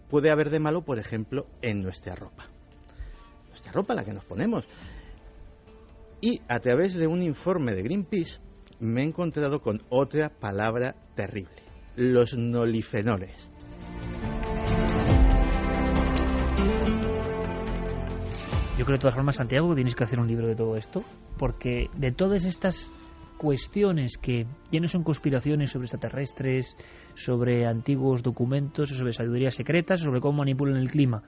puede haber de malo, por ejemplo, en nuestra ropa, la que nos ponemos. Y a través de un informe de Greenpeace, me he encontrado con otra palabra terrible: los nolifenoles. Yo creo de todas formas, Santiago, que tienes que hacer un libro de todo esto, porque de todas estas cuestiones que ya no son conspiraciones sobre extraterrestres, sobre antiguos documentos, sobre sabidurías secretas, sobre cómo manipulan el clima,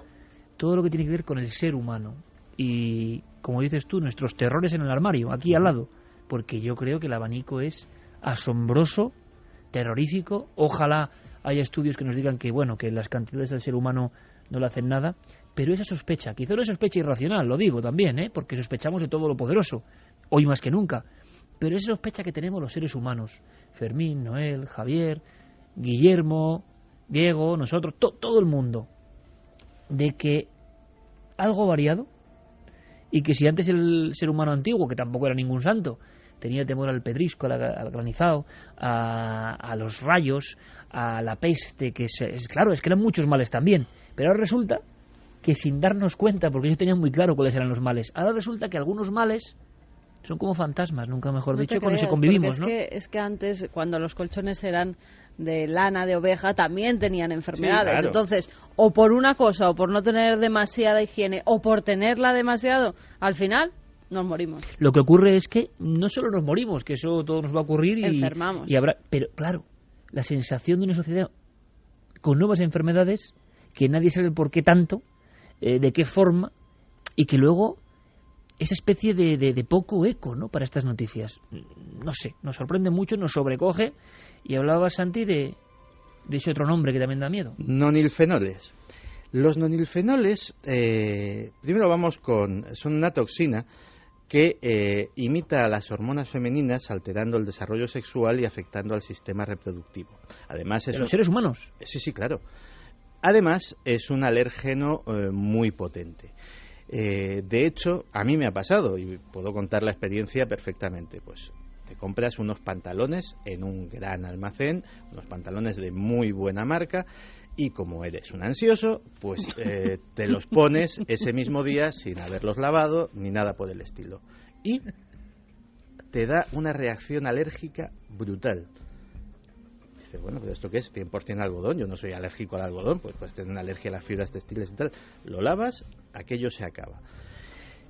todo lo que tiene que ver con el ser humano y, como dices tú, nuestros terrores en el armario, aquí al lado, porque yo creo que el abanico es asombroso, terrorífico. Ojalá haya estudios que nos digan que, bueno, que las cantidades del ser humano no le hacen nada, pero esa sospecha, quizá una sospecha irracional, lo digo también, porque sospechamos de todo lo poderoso, hoy más que nunca, pero esa sospecha que tenemos los seres humanos, Fermín, Noel, Javier, Guillermo, Diego, nosotros, todo el mundo, de que algo variado, y que si antes el ser humano antiguo, que tampoco era ningún santo, tenía temor al pedrisco, al granizado, a los rayos, a la peste, claro, es que eran muchos males también, pero ahora resulta que sin darnos cuenta, porque ellos tenían muy claro cuáles eran los males, ahora resulta que algunos males son como fantasmas, nunca mejor dicho, con eso convivimos, ¿no? Es que antes, cuando los colchones eran de lana, de oveja, también tenían enfermedades. Sí, claro. Entonces, o por una cosa, o por no tener demasiada higiene, o por tenerla demasiado, al final nos morimos. Lo que ocurre es que no solo nos morimos, que eso todo nos va a ocurrir y enfermamos. Y habrá, pero claro, la sensación de una sociedad con nuevas enfermedades, que nadie sabe por qué tanto, de qué forma, y que luego esa especie de poco eco, ¿no?, para estas noticias. No sé, nos sorprende mucho, nos sobrecoge. Y hablaba Santi de ese otro nombre que también da miedo. Nonilfenoles. Los nonilfenoles, primero son una toxina que imita a las hormonas femeninas, alterando el desarrollo sexual y afectando al sistema reproductivo. Además, ¿De los seres humanos? Sí, claro. Además, es un alérgeno muy potente. De hecho, a mí me ha pasado, y puedo contar la experiencia perfectamente. Pues te compras unos pantalones en un gran almacén, unos pantalones de muy buena marca, y como eres un ansioso, pues te los pones ese mismo día sin haberlos lavado ni nada por el estilo. Y te da una reacción alérgica brutal. Dices, bueno, pero ¿esto qué es? 100% algodón, yo no soy alérgico al algodón, pues puedes tener una alergia a las fibras textiles y tal. Lo lavas, aquello se acaba.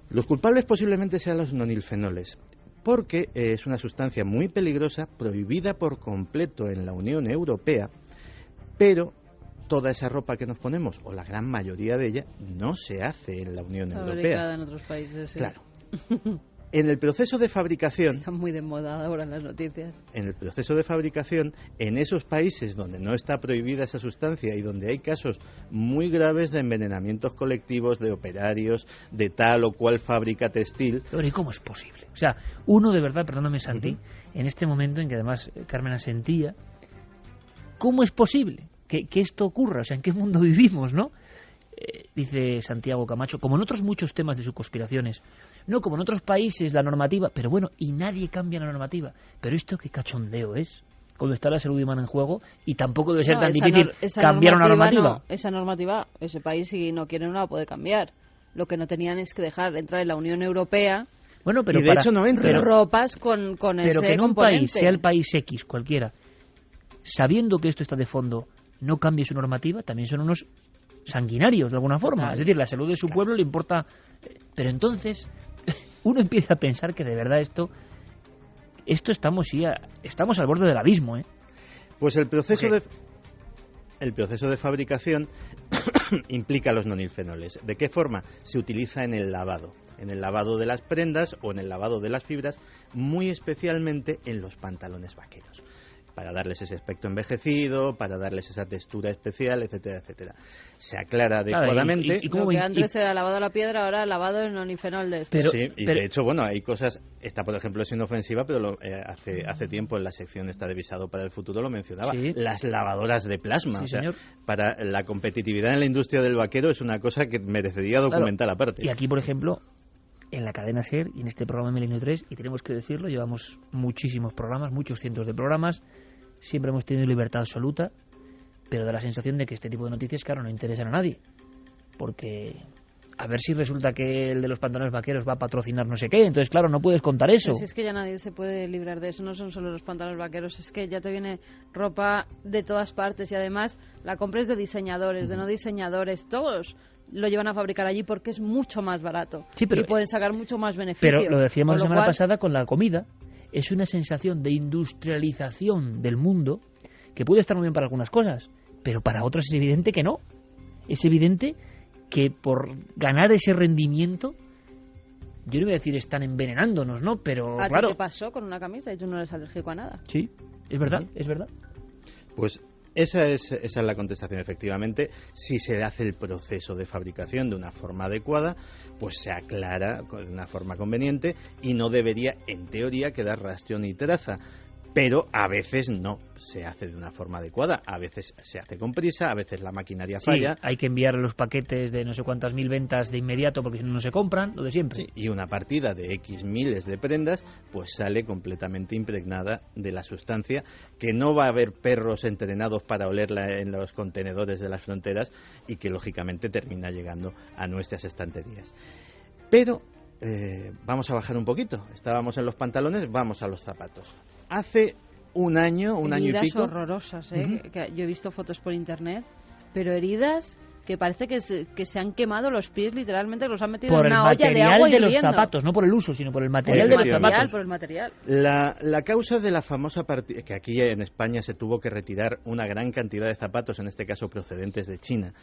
Los culpables posiblemente sean los nonilfenoles, porque es una sustancia muy peligrosa, prohibida por completo en la Unión Europea, pero toda esa ropa que nos ponemos, o la gran mayoría de ella, no se hace en la Unión Europea. Fabricada en otros países, sí. Claro. En el proceso de fabricación... Está muy de moda ahora en las noticias. En el proceso de fabricación, en esos países donde no está prohibida esa sustancia y donde hay casos muy graves de envenenamientos colectivos, de operarios, de tal o cual fábrica textil... Pero ¿y cómo es posible? O sea, uno de verdad, perdóname Santi, en este momento en que además Carmen asentía, ¿cómo es posible que esto ocurra? O sea, ¿en qué mundo vivimos, no? Dice Santiago Camacho, como en otros muchos temas de sus conspiraciones, no como en otros países la normativa, pero bueno, y nadie cambia la normativa. Pero esto qué cachondeo es, cuando está la salud humana en juego, y tampoco debe ser tan difícil cambiar una normativa. No, esa normativa, ese país, si no quiere, no la puede cambiar. Lo que no tenían es que dejar entrar en la Unión Europea. Bueno, pero y de hecho no entra. Pero ropas con pero ese que en un componente. país, sea el país X, cualquiera, sabiendo que esto está de fondo, no cambie su normativa, también son unos sanguinarios de alguna forma. Claro. Es decir, la salud de su pueblo le importa. Pero entonces uno empieza a pensar que de verdad esto estamos al borde del abismo, ¿eh? Pues el proceso de fabricación implica los nonilfenoles. ¿De qué forma? Se utiliza en el lavado de las prendas o en el lavado de las fibras, muy especialmente en los pantalones vaqueros, para darles ese aspecto envejecido, para darles esa textura especial, etcétera, etcétera. Se aclara adecuadamente. Lo que antes era lavado a la piedra, ahora lavado en nonilfenol de esto. De hecho, bueno, hay cosas... Esta, por ejemplo, es inofensiva, pero hace tiempo en la sección esta de Visado para el Futuro lo mencionaba. Sí. Las lavadoras de plasma. Sí, o sea, señor. Para la competitividad en la industria del vaquero es una cosa que merecería documental aparte. Y aquí, por ejemplo, en la cadena SER y en este programa Milenio 3, y tenemos que decirlo, llevamos muchísimos programas, muchos cientos de programas, siempre hemos tenido libertad absoluta, pero da la sensación de que este tipo de noticias, claro, no interesan a nadie, porque a ver si resulta que el de los pantalones vaqueros va a patrocinar no sé qué, entonces claro, no puedes contar eso. Pues es que ya nadie se puede librar de eso, no son solo los pantalones vaqueros, es que ya te viene ropa de todas partes y además la compras de diseñadores, de no diseñadores, todos lo llevan a fabricar allí porque es mucho más barato, sí, pero, y pueden sacar mucho más beneficio. Pero lo decíamos la semana pasada con la comida, es una sensación de industrialización del mundo que puede estar muy bien para algunas cosas, pero para otras es evidente que no. Es evidente que por ganar ese rendimiento, yo no voy a decir están envenenándonos, ¿no? Pero ¿A claro. ti qué pasó con una camisa y tú no eres alérgico a nada? Sí, es verdad, es verdad. Pues esa es la contestación, efectivamente. Si se hace el proceso de fabricación de una forma adecuada, pues se aclara de una forma conveniente y no debería, en teoría, quedar rastro ni traza. Pero a veces no se hace de una forma adecuada, a veces se hace con prisa, a veces la maquinaria falla. Sí, hay que enviar los paquetes de no sé cuántas mil ventas de inmediato porque si no, no se compran, lo de siempre. Sí, y una partida de X miles de prendas pues sale completamente impregnada de la sustancia, que no va a haber perros entrenados para olerla en los contenedores de las fronteras y que lógicamente termina llegando a nuestras estanterías. Pero vamos a bajar un poquito. Estábamos en los pantalones, vamos a los zapatos. Hace un año y pico. Heridas horrorosas, que yo he visto fotos por internet, pero heridas que parece que se han quemado los pies, literalmente los han metido en una olla de agua hirviendo. Por el material de los zapatos, no por el uso, sino por el material de los zapatos. Por el material. La causa de la famosa partida, que aquí en España se tuvo que retirar una gran cantidad de zapatos, en este caso procedentes de China,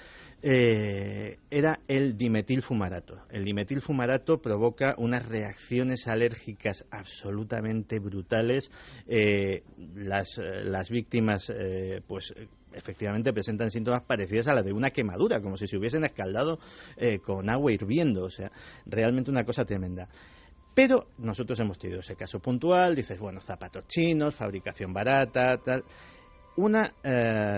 era el dimetilfumarato. El dimetilfumarato provoca unas reacciones alérgicas absolutamente brutales. Las víctimas, pues efectivamente presentan síntomas parecidos a la de una quemadura, como si se hubiesen escaldado con agua hirviendo. O sea, realmente una cosa tremenda. Pero nosotros hemos tenido ese caso puntual, dices, bueno, zapatos chinos, fabricación barata, tal. una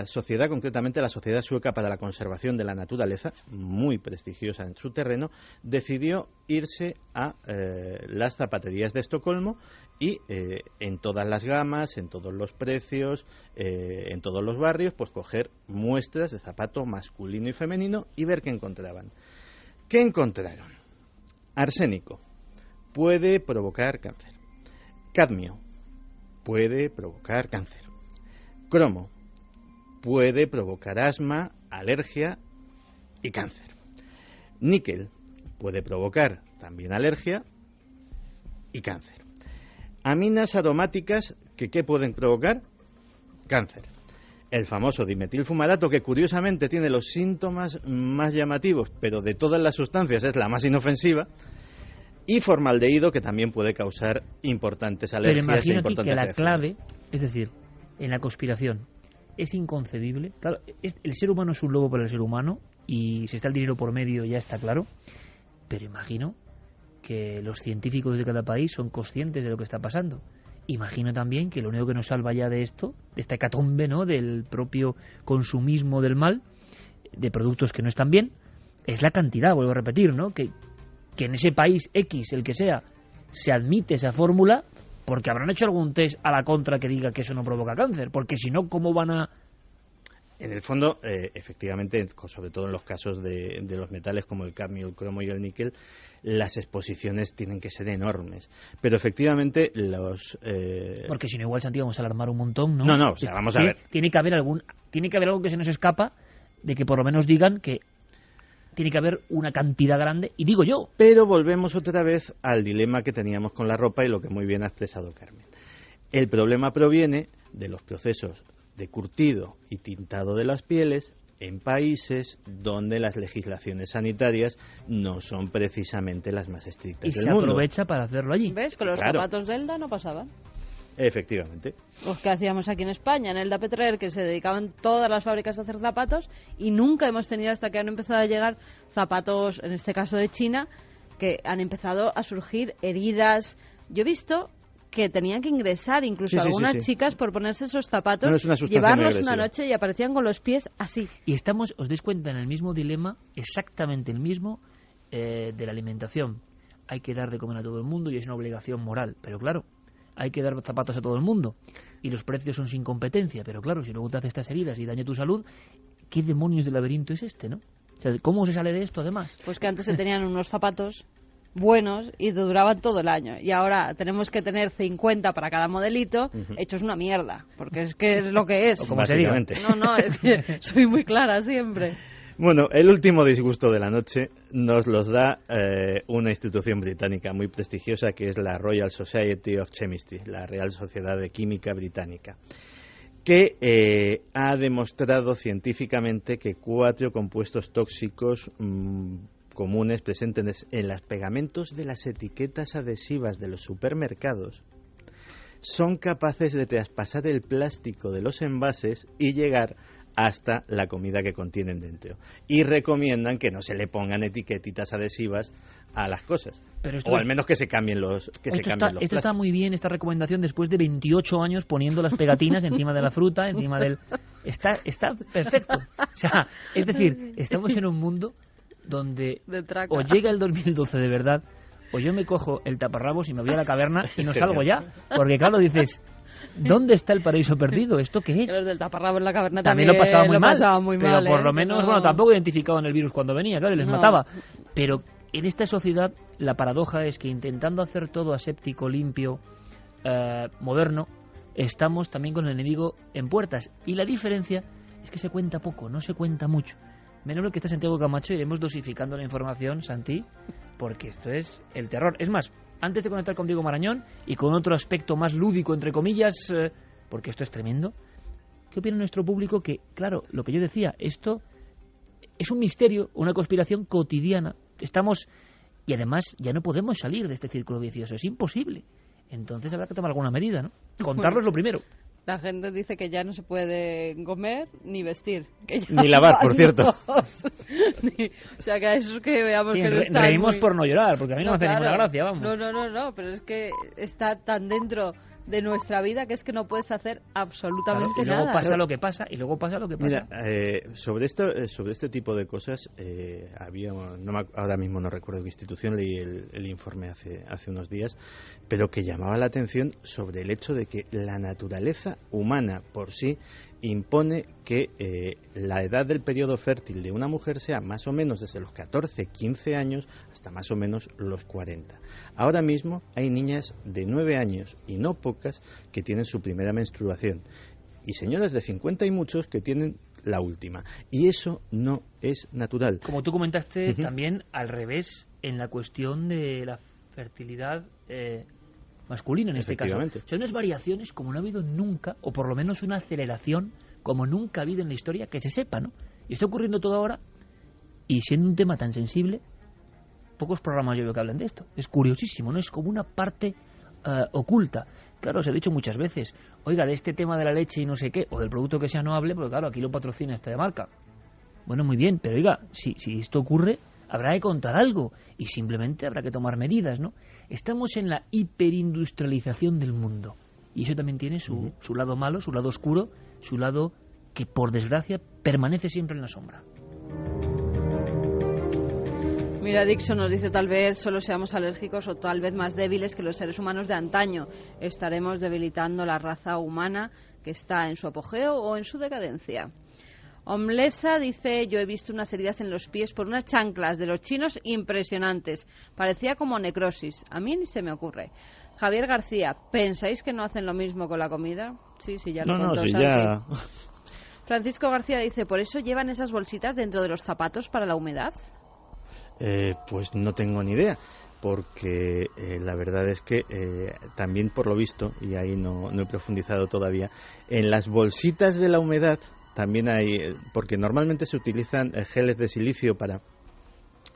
sociedad, concretamente la Sociedad Sueca para la Conservación de la Naturaleza, muy prestigiosa en su terreno, decidió irse a las zapaterías de Estocolmo y en todas las gamas, en todos los precios, en todos los barrios, pues coger muestras de zapato masculino y femenino y ver qué encontraban. ¿Qué encontraron? Arsénico puede provocar cáncer. Cadmio puede provocar cáncer. Cromo puede provocar asma, alergia y cáncer. Níquel puede provocar también alergia y cáncer. Aminas aromáticas que ¿qué pueden provocar? Cáncer. El famoso dimetilfumarato, que curiosamente tiene los síntomas más llamativos, pero de todas las sustancias es la más inofensiva. Y formaldehído, que también puede causar importantes alergias. Pero imagino e importantes que la reacciones. clave, es decir, en la conspiración, es inconcebible. Claro, el ser humano es un lobo para el ser humano, y si está el dinero por medio ya está claro. Pero imagino que los científicos de cada país son conscientes de lo que está pasando. Imagino también que lo único que nos salva ya de esto, de esta hecatombe, ¿no?, del propio consumismo del mal, de productos que no están bien, es la cantidad, vuelvo a repetir, ¿no?, que en ese país X, el que sea, se admite esa fórmula porque habrán hecho algún test a la contra que diga que eso no provoca cáncer, porque si no, ¿cómo van a...? En el fondo, efectivamente, sobre todo en los casos de los metales como el cadmio, el cromo y el níquel, las exposiciones tienen que ser enormes. Pero efectivamente los... Porque si no, igual, Santiago, vamos a alarmar un montón, ¿no? No, o sea, vamos a ver. Tiene que haber algo que se nos escapa, de que por lo menos digan que tiene que haber una cantidad grande, y digo yo. Pero volvemos otra vez al dilema que teníamos con la ropa y lo que muy bien ha expresado Carmen. El problema proviene de los procesos de curtido y tintado de las pieles en países donde las legislaciones sanitarias no son precisamente las más estrictas y del se mundo. Aprovecha para hacerlo allí. ¿Ves? Con los zapatos de Elda no pasaban. Efectivamente. Los que hacíamos aquí en España, en Elda Petrer, que se dedicaban todas las fábricas a hacer zapatos, y nunca hemos tenido, hasta que han empezado a llegar zapatos, en este caso de China, que han empezado a surgir heridas. Yo he visto que tenían que ingresar incluso algunas chicas por ponerse esos zapatos, llevarlos una noche y aparecían con los pies así. Y estamos, os dais cuenta, en el mismo dilema, exactamente el mismo, de la alimentación. Hay que dar de comer a todo el mundo y es una obligación moral, pero claro, hay que dar zapatos a todo el mundo y los precios son sin competencia, pero claro, si luego te hace estas heridas y daña tu salud, ¿qué demonios de laberinto es este, no? O sea, ¿cómo se sale de esto, además? Pues que antes se tenían unos zapatos buenos y duraban todo el año, y ahora tenemos que tener 50 para cada modelito, hechos una mierda, porque es que es lo que es. Como básicamente. No, es que soy muy clara siempre. Bueno, el último disgusto de la noche nos los da una institución británica muy prestigiosa, que es la Royal Society of Chemistry, la Real Sociedad de Química Británica, que ha demostrado científicamente que 4 compuestos tóxicos comunes presentes en los pegamentos de las etiquetas adhesivas de los supermercados son capaces de traspasar el plástico de los envases y llegar hasta la comida que contienen dentro. Y recomiendan que no se le pongan etiquetitas adhesivas a las cosas. O al menos que se cambien los plásticos. Esto está muy bien, esta recomendación, después de 28 años poniendo las pegatinas encima de la fruta, encima del... Está perfecto. O sea, es decir, estamos en un mundo donde o llega el 2012 de verdad, o yo me cojo el taparrabos y me voy a la caverna y no salgo ya. Porque claro, dices, ¿dónde está el paraíso perdido? ¿Esto qué es? Los del taparrabos en la caverna también lo pasaba muy mal. Pero mal, por lo menos, bueno, tampoco identificaban el virus cuando venía, claro, y les mataba. Pero en esta sociedad la paradoja es que intentando hacer todo aséptico, limpio, moderno, estamos también con el enemigo en puertas. Y la diferencia es que se cuenta poco, no se cuenta mucho. Menos lo que está Santiago Camacho, iremos dosificando la información, Santi, porque esto es el terror. Es más, antes de conectar con Diego Marañón y con otro aspecto más lúdico, entre comillas, porque esto es tremendo, ¿qué opina nuestro público? Que, claro, lo que yo decía, esto es un misterio, una conspiración cotidiana. Estamos, y además ya no podemos salir de este círculo vicioso, es imposible. Entonces habrá que tomar alguna medida, ¿no? Contarlo es lo primero. La gente dice que ya no se puede comer ni vestir. Que ya ni lavar, por cierto. O sea, que a eso es que veamos que no está reímos por no llorar, porque a mí no me hace ninguna gracia, vamos. No, pero es que está tan dentro de nuestra vida, que es que no puedes hacer absolutamente y luego nada. pasa lo que pasa, y luego pasa lo que pasa. Mira, sobre este tipo de cosas, ahora mismo no recuerdo qué institución, leí el informe hace unos días, pero que llamaba la atención sobre el hecho de que la naturaleza humana por sí impone que la edad del periodo fértil de una mujer sea más o menos desde los 14, 15 años hasta más o menos los 40. Ahora mismo hay niñas de 9 años y no pocas que tienen su primera menstruación y señoras de 50 y muchos que tienen la última. Y eso no es natural. Como tú comentaste, también al revés en la cuestión de la fertilidad masculina en este caso. Son unas variaciones como no ha habido nunca, o por lo menos una aceleración como nunca ha habido en la historia, que se sepa, ¿no? Y está ocurriendo todo ahora, y siendo un tema tan sensible, pocos programas yo veo que hablan de esto. Es curiosísimo, ¿no? Es como una parte oculta. Claro, se ha dicho muchas veces, oiga, de este tema de la leche y no sé qué, o del producto que sea no hable, porque claro, aquí lo patrocina esta de marca. Bueno, muy bien, pero oiga, si esto ocurre, habrá que contar algo y simplemente habrá que tomar medidas, ¿no? Estamos en la hiperindustrialización del mundo y eso también tiene su lado malo, su lado oscuro, su lado que por desgracia permanece siempre en la sombra. Mira, Dixon nos dice, tal vez solo seamos alérgicos o tal vez más débiles que los seres humanos de antaño. Estaremos debilitando la raza humana que está en su apogeo o en su decadencia. Omlesa dice, yo he visto unas heridas en los pies por unas chanclas de los chinos impresionantes. Parecía como necrosis. A mí ni se me ocurre. Javier García, ¿pensáis que no hacen lo mismo con la comida? Sí, ya lo contó Santi. Ya... Francisco García dice, ¿por eso llevan esas bolsitas dentro de los zapatos para la humedad? Pues no tengo ni idea, porque la verdad es que también por lo visto, y ahí no he profundizado todavía, en las bolsitas de la humedad también hay, porque normalmente se utilizan geles de silicio para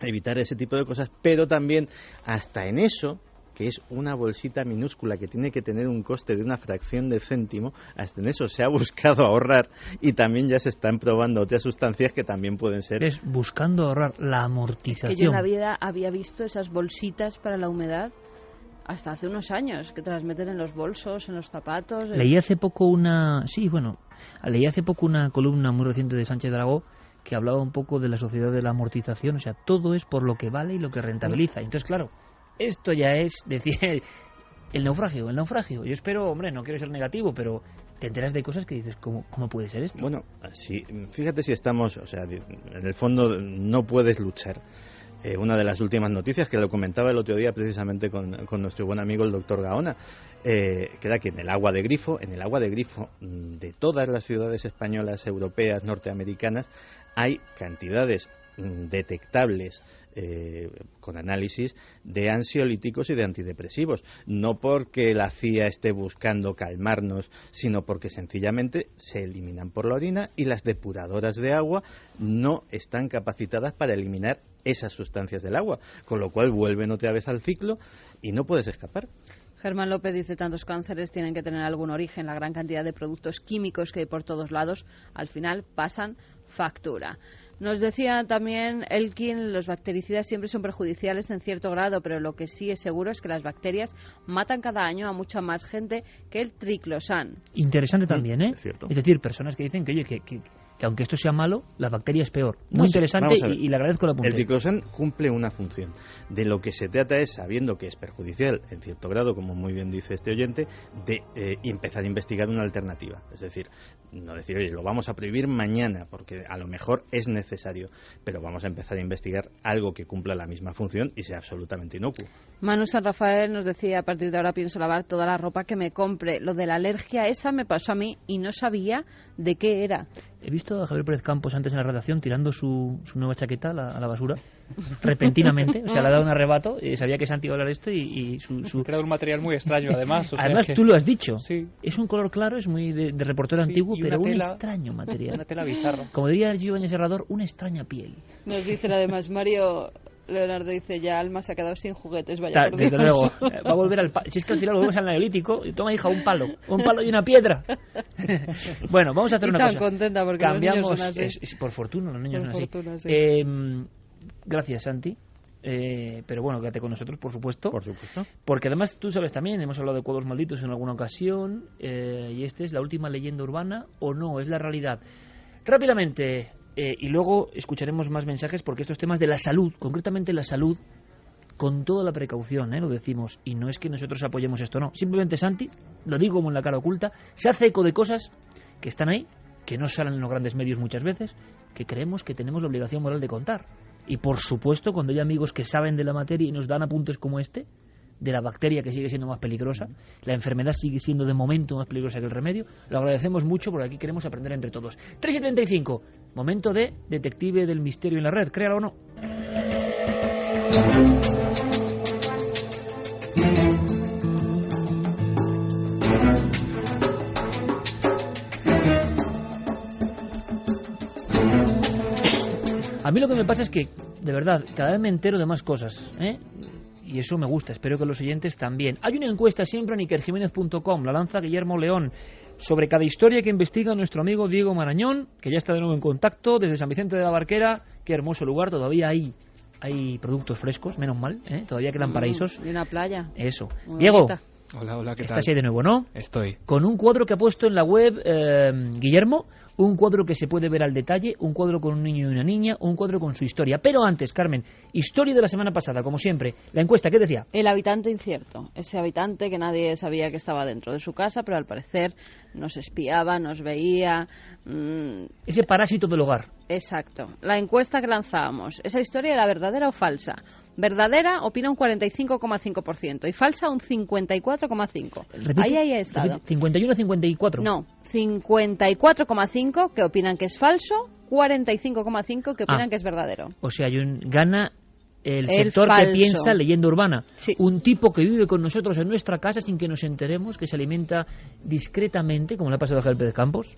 evitar ese tipo de cosas, pero también hasta en eso, que es una bolsita minúscula que tiene que tener un coste de una fracción de céntimo, hasta en eso se ha buscado ahorrar y también ya se están probando otras sustancias que también pueden ser... Es buscando ahorrar la amortización. Es que yo en la vida había visto esas bolsitas para la humedad hasta hace unos años, que te las meten en los bolsos, en los zapatos... Leí hace poco una columna muy reciente de Sánchez Dragó que hablaba un poco de la sociedad de la amortización, o sea, todo es por lo que vale y lo que rentabiliza. Entonces, claro, esto ya es decir el naufragio. Yo espero, hombre, no quiero ser negativo, pero te enteras de cosas que dices, ¿cómo puede ser esto? Bueno, fíjate si estamos, o sea, en el fondo no puedes luchar. Una de las últimas noticias que lo comentaba el otro día precisamente con nuestro buen amigo el doctor Gaona, que era que en el agua de grifo de todas las ciudades españolas, europeas, norteamericanas, hay cantidades detectables con análisis de ansiolíticos y de antidepresivos, no porque la CIA esté buscando calmarnos, sino porque sencillamente se eliminan por la orina y las depuradoras de agua no están capacitadas para eliminar esas sustancias del agua, con lo cual vuelven otra vez al ciclo y no puedes escapar. Germán López dice, tantos cánceres tienen que tener algún origen, la gran cantidad de productos químicos que hay por todos lados, al final pasan factura. Nos decía también Elkin, los bactericidas siempre son perjudiciales en cierto grado, pero lo que sí es seguro es que las bacterias matan cada año a mucha más gente que el triclosan. Interesante también, ¿eh? Es decir, personas que dicen que, oye, que aunque esto sea malo, la bacteria es peor. Muy interesante y le agradezco la punta. El triclosan cumple una función. De lo que se trata es, sabiendo que es perjudicial en cierto grado, como muy bien dice este oyente, de empezar a investigar una alternativa. Es decir, no decir, oye, lo vamos a prohibir mañana, porque a lo mejor es necesario, pero vamos a empezar a investigar algo que cumpla la misma función y sea absolutamente inocuo. Manu San Rafael nos decía, a partir de ahora pienso lavar toda la ropa que me compre. Lo de la alergia esa me pasó a mí y no sabía de qué era. He visto a Javier Pérez Campos antes en la redacción tirando su nueva chaqueta a la basura, repentinamente, o sea, le ha dado un arrebato, sabía que Santi iba a hablar esto y su... Era un material muy extraño, además. O sea, además, tú lo has dicho, sí. Es un color claro, es muy de reportero antiguo, pero un extraño material. Una tela bizarra. Como diría Giovanni Serrador, una extraña piel. Nos dicen además, Mario... Leonardo dice, ya Alma se ha quedado sin juguetes, vaya por Dios. Desde luego, va a volver al palo. Si es que al final volvemos al neolítico, toma, hija, un palo y una piedra. Bueno, vamos a hacer una cosa. Tan contenta porque cambiamos, los niños son así. Por fortuna, los niños por son fortuna, así. Sí. Gracias, Santi. pero bueno, quédate con nosotros, por supuesto. Por supuesto. Porque además, tú sabes también, hemos hablado de cuadros malditos en alguna ocasión, y esta es la última leyenda urbana, o no, es la realidad. Rápidamente, y luego escucharemos más mensajes, porque estos temas de la salud, concretamente la salud, con toda la precaución, lo decimos, y no es que nosotros apoyemos esto, no. Simplemente Santi, lo digo como en la cara oculta, se hace eco de cosas que están ahí, que no salen en los grandes medios muchas veces, que creemos que tenemos la obligación moral de contar. Y por supuesto, cuando hay amigos que saben de la materia y nos dan apuntes como este, de la bacteria que sigue siendo más peligrosa, la enfermedad sigue siendo de momento más peligrosa que el remedio, lo agradecemos mucho porque aquí queremos aprender entre todos. 3:35, momento de Detective del Misterio en la Red, créalo o no. A mí lo que me pasa es que, de verdad, cada vez me entero de más cosas, y eso me gusta, espero que los oyentes también. Hay una encuesta siempre en ikerjiménez.com, la lanza Guillermo León, sobre cada historia que investiga nuestro amigo Diego Marañón, que ya está de nuevo en contacto desde San Vicente de la Barquera. Qué hermoso lugar, todavía hay productos frescos, menos mal, todavía quedan paraísos. Y una playa. Eso. Muy Diego, bonita. Hola, ¿qué tal? Estás ahí de nuevo, ¿no? Estoy. Con un cuadro que ha puesto en la web Guillermo, un cuadro que se puede ver al detalle, un cuadro con un niño y una niña, un cuadro con su historia. Pero antes, Carmen, historia de la semana pasada, como siempre. La encuesta, ¿qué decía? El habitante incierto, ese habitante que nadie sabía que estaba dentro de su casa, pero al parecer nos espiaba, nos veía. Ese parásito del hogar. Exacto. La encuesta que lanzábamos, ¿esa historia era verdadera o falsa? Verdadera opina un 45,5% y falsa un 54,5%. Ahí ha estado. 51-54. No, 54,5% que opinan que es falso, 45,5% que opinan que es verdadero. O sea, gana el sector falso. Que piensa leyenda urbana. Sí. Un tipo que vive con nosotros en nuestra casa sin que nos enteremos, que se alimenta discretamente, como le ha pasado a Javier Pérez Campos,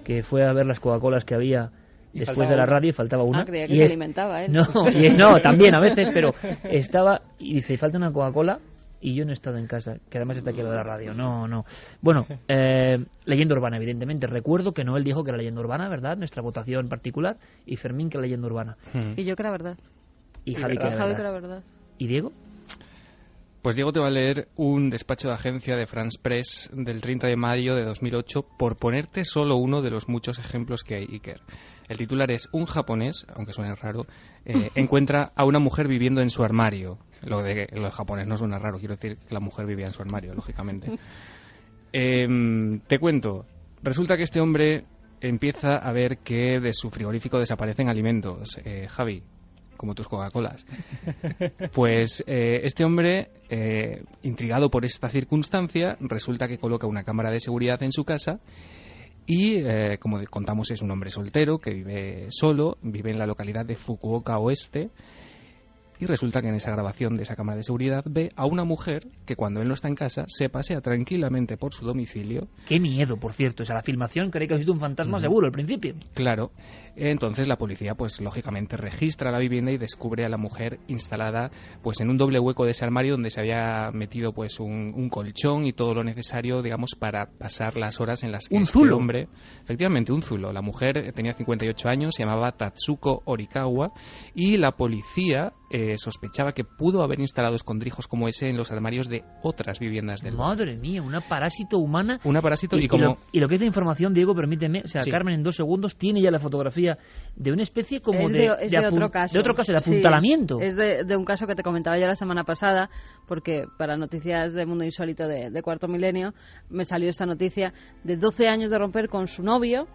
que fue a ver las Coca-Colas que había después de la radio y faltaba una. Creía que se alimentaba él. No, también a veces, pero estaba y dice, falta una Coca-Cola y yo no he estado en casa, que además está aquí a la radio. No. Bueno, leyenda urbana, evidentemente. Recuerdo que Noel dijo que era leyenda urbana, ¿verdad? Nuestra votación particular, y Fermín que era leyenda urbana. Y yo que era verdad. Y Javi que era verdad. ¿Y Diego? Pues Diego te va a leer un despacho de agencia de France Press del 30 de mayo de 2008 por ponerte solo uno de los muchos ejemplos que hay, Iker. El titular es: un japonés, aunque suene raro, encuentra a una mujer viviendo en su armario. Lo de japonés no suena raro, quiero decir que la mujer vivía en su armario, lógicamente. Te cuento, resulta que este hombre empieza a ver que de su frigorífico desaparecen alimentos. Javi, como tus Coca-Colas. Pues este hombre, intrigado por esta circunstancia, resulta que coloca una cámara de seguridad en su casa y, como contamos, es un hombre soltero que vive solo, vive en la localidad de Fukuoka Oeste. Y resulta que en esa grabación de esa cámara de seguridad ve a una mujer que cuando él no está en casa se pasea tranquilamente por su domicilio. Qué miedo, por cierto. O sea, la filmación cree que ha sido un fantasma seguro al principio. Claro. Entonces la policía, pues lógicamente registra la vivienda y descubre a la mujer instalada pues en un doble hueco de ese armario donde se había metido pues un colchón y todo lo necesario, digamos, para pasar las horas en las que este hombre... Efectivamente, un zulo. La mujer tenía 58 años, se llamaba Tatsuko Orikawa y la policía sospechaba que pudo haber instalado escondrijos como ese en los armarios de otras viviendas del barrio. Madre mía, una parásito humana. Una parásito y como... Y lo que es de información, Diego, permíteme, o sea, sí. Carmen en 2 segundos tiene ya la fotografía de una especie como de otro caso. De otro caso, de apuntalamiento. Sí, es de un caso que te comentaba yo la semana pasada, porque para noticias de Mundo Insólito de Cuarto Milenio me salió esta noticia de 12 años de romper con su novio,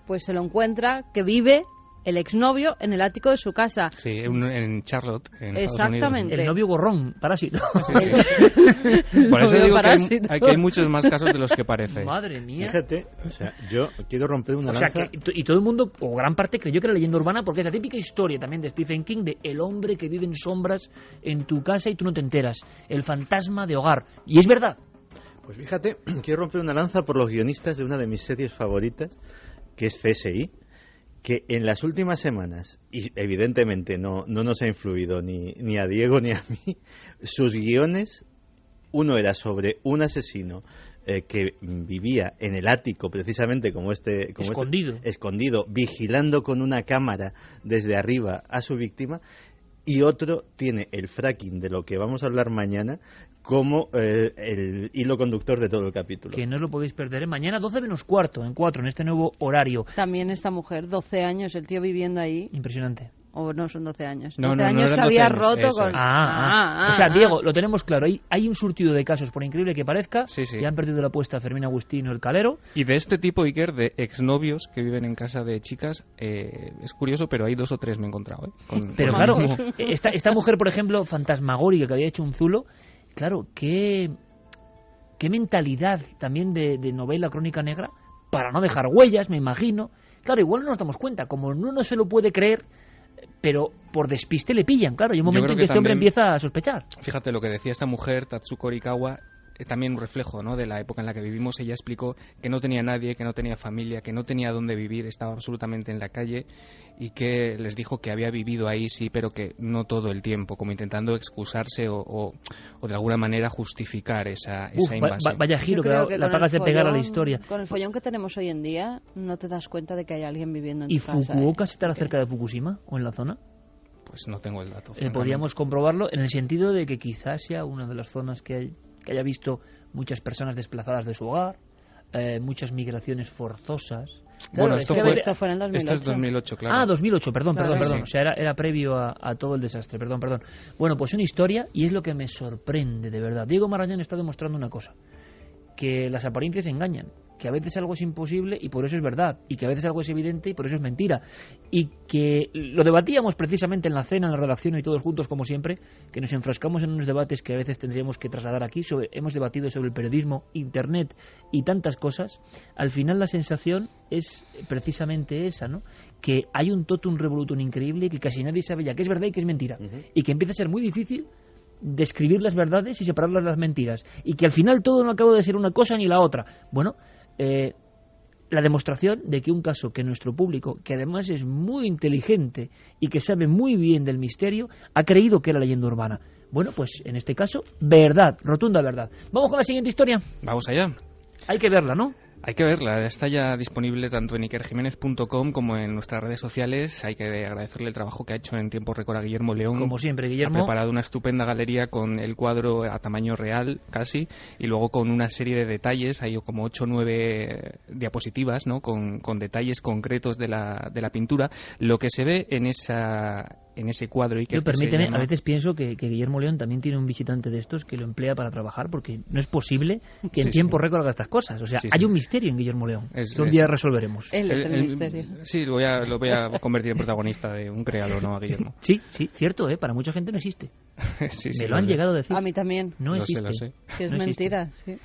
pues se lo encuentra que vive el exnovio en el ático de su casa. Sí, en Charlotte, en Exactamente. El novio gorrón, parásito. Sí. Por eso digo que hay muchos más casos de los que parece. Madre mía. Fíjate, o sea, yo quiero romper una lanza. O sea, y todo el mundo, o gran parte, creyó que era leyenda urbana porque es la típica historia también de Stephen King de el hombre que vive en sombras en tu casa y tú no te enteras. El fantasma de hogar. Y es verdad. Pues fíjate, quiero romper una lanza por los guionistas de una de mis series favoritas, que es CSI, que en las últimas semanas, y evidentemente no nos ha influido ni a Diego ni a mí, sus guiones, uno era sobre un asesino que vivía en el ático, precisamente como escondido, vigilando con una cámara desde arriba a su víctima, y otro tiene el fracking, de lo que vamos a hablar mañana, como el hilo conductor de todo el capítulo. Que no os lo podéis perder. Mañana 12 menos cuarto, en 4, en este nuevo horario. También esta mujer, 12 años, el tío viviendo ahí. Impresionante. O no, son 12 años. No, 12 años que había roto con... O sea, Diego, lo tenemos claro. Hay un surtido de casos, por increíble que parezca, y han perdido la apuesta Fermín Agustino, el calero. Y de este tipo, Iker, de exnovios que viven en casa de chicas, es curioso, pero hay 2 o 3 me he encontrado. Pero claro, esta mujer, por ejemplo, fantasmagórica, que había hecho un zulo, claro, qué mentalidad también de novela crónica negra, para no dejar huellas, me imagino. Claro, igual no nos damos cuenta, como uno se lo puede creer, pero por despiste le pillan, claro. Hay un momento en que este hombre empieza a sospechar. Fíjate lo que decía esta mujer, Tatsuko Horikawa, también un reflejo, ¿no?, de la época en la que vivimos. Ella explicó que no tenía nadie, que no tenía familia, que no tenía dónde vivir, estaba absolutamente en la calle, y que les dijo que había vivido ahí, sí, pero que no todo el tiempo, como intentando excusarse o de alguna manera justificar esa invasión. Vaya giro que la pagas de pegar a la historia. Con el follón que tenemos hoy en día, no te das cuenta de que hay alguien viviendo en tu casa. ¿Y Fukuoka estará cerca de Fukushima o en la zona? Pues no tengo el dato. Podríamos comprobarlo en el sentido de que quizás sea una de las zonas que haya visto muchas personas desplazadas de su hogar, muchas migraciones forzosas. Claro, bueno, esto fue en el 2008. Esto es 2008, claro. Ah, 2008, perdón. Sí. O sea, era previo a todo el desastre, perdón. Bueno, pues una historia, y es lo que me sorprende, de verdad. Diego Marañón está demostrando una cosa, que las apariencias engañan, que a veces algo es imposible y por eso es verdad, y que a veces algo es evidente y por eso es mentira, y que lo debatíamos precisamente en la cena, en la redacción y todos juntos como siempre, que nos enfrascamos en unos debates que a veces tendríamos que trasladar aquí. Hemos debatido sobre el periodismo, internet y tantas cosas. Al final la sensación es precisamente esa, ¿no?, que hay un totum revolutum increíble, que casi nadie sabe ya qué es verdad y qué es mentira, y que empieza a ser muy difícil describir las verdades y separarlas de las mentiras, y que al final todo no acaba de ser una cosa ni la otra. Bueno, la demostración de que un caso que nuestro público, que además es muy inteligente y que sabe muy bien del misterio, ha creído que era leyenda urbana. Bueno, pues en este caso, verdad, rotunda verdad. Vamos con la siguiente historia. Vamos allá. Hay que verla, ¿no? Hay que verla, está ya disponible tanto en ikerjimenez.com como en nuestras redes sociales. Hay que agradecerle el trabajo que ha hecho en tiempo récord a Guillermo León. Como siempre, Guillermo. Ha preparado una estupenda galería con el cuadro a tamaño real, casi, y luego con una serie de detalles. Hay como 8 o 9 diapositivas, ¿no?, con detalles concretos de la pintura. Lo que se ve en ese cuadro... Y que permíteme, a veces pienso que Guillermo León también tiene un visitante de estos que lo emplea para trabajar, porque no es posible que en tiempo récord haga estas cosas. O sea, hay un misterio en Guillermo León, que un día resolveremos. Él es el misterio. Sí, lo voy a convertir en protagonista de un créalo, ¿no?, a Guillermo. Sí, cierto, para mucha gente no existe. Me lo han llegado a decir. A mí también. No existe. Lo sé. Que es mentira, sí.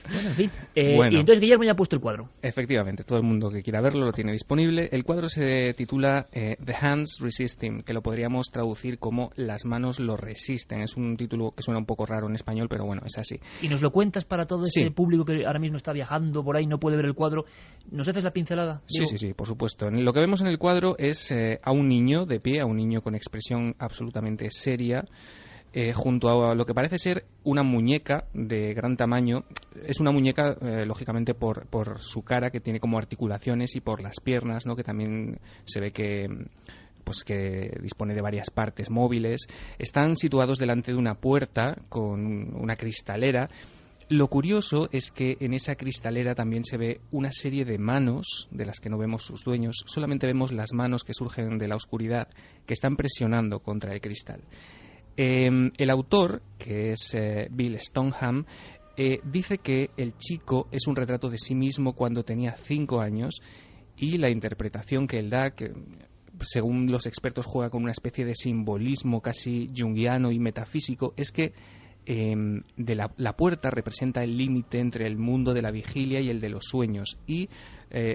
Bueno, en fin. Y entonces Guillermo ya ha puesto el cuadro. Efectivamente, todo el mundo que quiera verlo lo tiene disponible. El cuadro se titula The Hands Resist Him, que lo podríamos traducir como Las manos lo resisten. Es un título que suena un poco raro en español, pero bueno, es así. ¿Y nos lo cuentas para todo ese público que ahora mismo está viajando por ahí, no puede ver el cuadro? ¿Nos haces la pincelada, Diego? Sí, por supuesto. Lo que vemos en el cuadro es a un niño de pie, a un niño con expresión absolutamente seria, junto a lo que parece ser una muñeca de gran tamaño. Es una muñeca, lógicamente, por su cara, que tiene como articulaciones, y por las piernas, ¿no?, que también se ve que dispone de varias partes móviles. Están situados delante de una puerta con una cristalera. Lo curioso es que en esa cristalera también se ve una serie de manos de las que no vemos sus dueños. Solamente vemos las manos que surgen de la oscuridad, que están presionando contra el cristal. El autor, que es Bill Stoneham, dice que el chico es un retrato de sí mismo cuando tenía 5 años, y la interpretación que él da, que según los expertos juega con una especie de simbolismo casi junguiano y metafísico, es que la puerta representa el límite entre el mundo de la vigilia y el de los sueños, y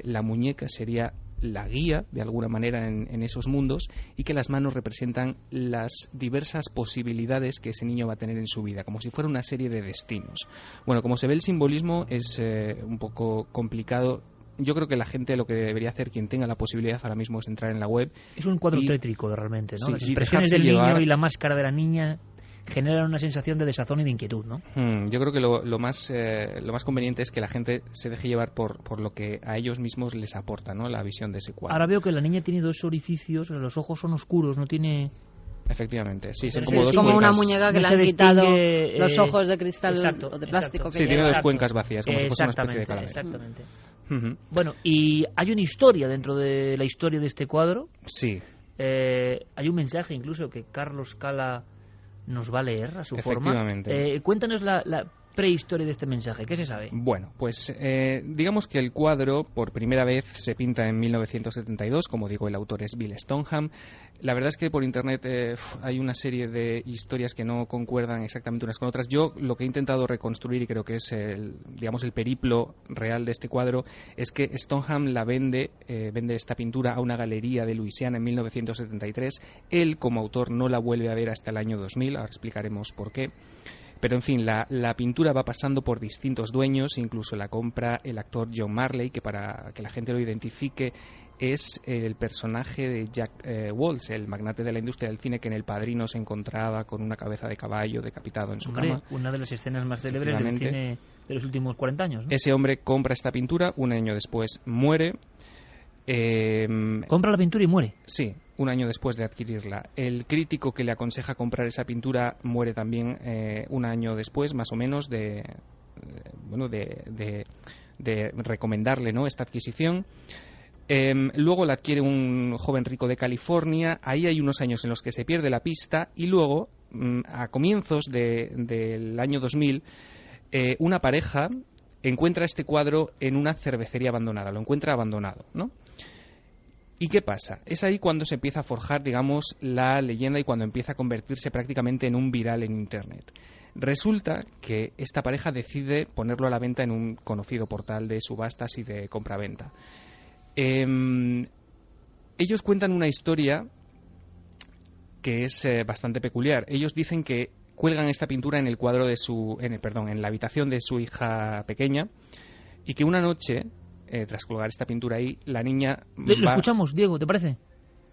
la muñeca sería la guía de alguna manera en esos mundos, y que las manos representan las diversas posibilidades que ese niño va a tener en su vida, como si fuera una serie de destinos. Bueno, como se ve, el simbolismo es un poco complicado. Yo creo que la gente lo que debería hacer, quien tenga la posibilidad ahora mismo, es entrar en la web. Es un cuadro tétrico realmente, ¿no? Las expresiones del niño y la máscara de la niña generan una sensación de desazón y de inquietud, ¿no? Yo creo que lo más conveniente es que la gente se deje llevar por lo que a ellos mismos les aporta, ¿no?, la visión de ese cuadro. Ahora veo que la niña tiene 2 orificios, los ojos son oscuros, no tiene Efectivamente, sí, son Sí, como es dos como cuencas. una muñeca que No le se han quitado distingue, los ojos de cristal exacto, o de plástico. exacto. Sí, que tiene lleva. dos cuencas vacías, como si fuese una especie de calavera. Exactamente. Ujú. Bueno, y hay una historia dentro de la historia de este cuadro. Sí. Hay un mensaje incluso que Carlos Cala nos va a leer a su forma. Efectivamente. Cuéntanos la prehistoria de este mensaje. ¿Qué se sabe? Bueno, pues digamos que el cuadro por primera vez se pinta en 1972, como digo, el autor es Bill Stoneham. La verdad es que por internet hay una serie de historias que no concuerdan exactamente unas con otras. Yo lo que he intentado reconstruir, y creo que es el periplo real de este cuadro, es que Stoneham vende esta pintura a una galería de Luisiana en 1973. Él, como autor, no la vuelve a ver hasta el año 2000, ahora explicaremos por qué. Pero, en fin, la pintura va pasando por distintos dueños, incluso la compra el actor John Marley, que para que la gente lo identifique es el personaje de Jack Walsh, el magnate de la industria del cine que en El Padrino se encontraba con una cabeza de caballo decapitado en su cama. Una de las escenas más célebres del cine de los últimos 40 años, ¿no? Ese hombre compra esta pintura, un año después muere. Compra la pintura y muere. Sí, un año después de adquirirla. El crítico que le aconseja comprar esa pintura muere también un año después, más o menos, de recomendarle, ¿no?, esta adquisición. Luego la adquiere un joven rico de California. Ahí hay unos años en los que se pierde la pista y luego, a comienzos del año 2000, una pareja encuentra este cuadro en una cervecería abandonada. Lo encuentra abandonado, ¿no? ¿Y qué pasa? Es ahí cuando se empieza a forjar, digamos, la leyenda y cuando empieza a convertirse prácticamente en un viral en Internet. Resulta que esta pareja decide ponerlo a la venta en un conocido portal de subastas y de compraventa. Ellos cuentan una historia que es bastante peculiar. Ellos dicen que cuelgan esta pintura en el cuadro de en la habitación de su hija pequeña y que una noche, tras colgar esta pintura ahí, la niña Lo escuchamos, Diego, ¿te parece?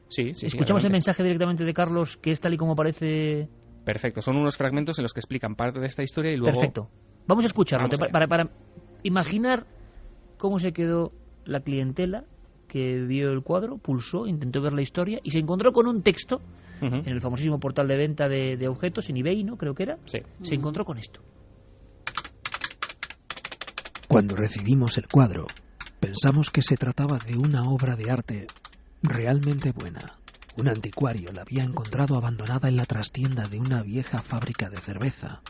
Sí. Escuchamos adelante. el mensaje directamente de Carlos, que es tal y como aparece. Perfecto, son unos fragmentos en los que explican parte de esta historia y luego... Perfecto. Vamos a escucharlo, Vamos para imaginar cómo se quedó la clientela que vio el cuadro, pulsó, intentó ver la historia y se encontró con un texto en el famosísimo portal de venta de objetos, en eBay, ¿no? Creo que era. Sí. Se encontró con esto. Cuando recibimos el cuadro, pensamos que se trataba de una obra de arte realmente buena. Un anticuario la había encontrado abandonada en la trastienda de una vieja fábrica de cerveza.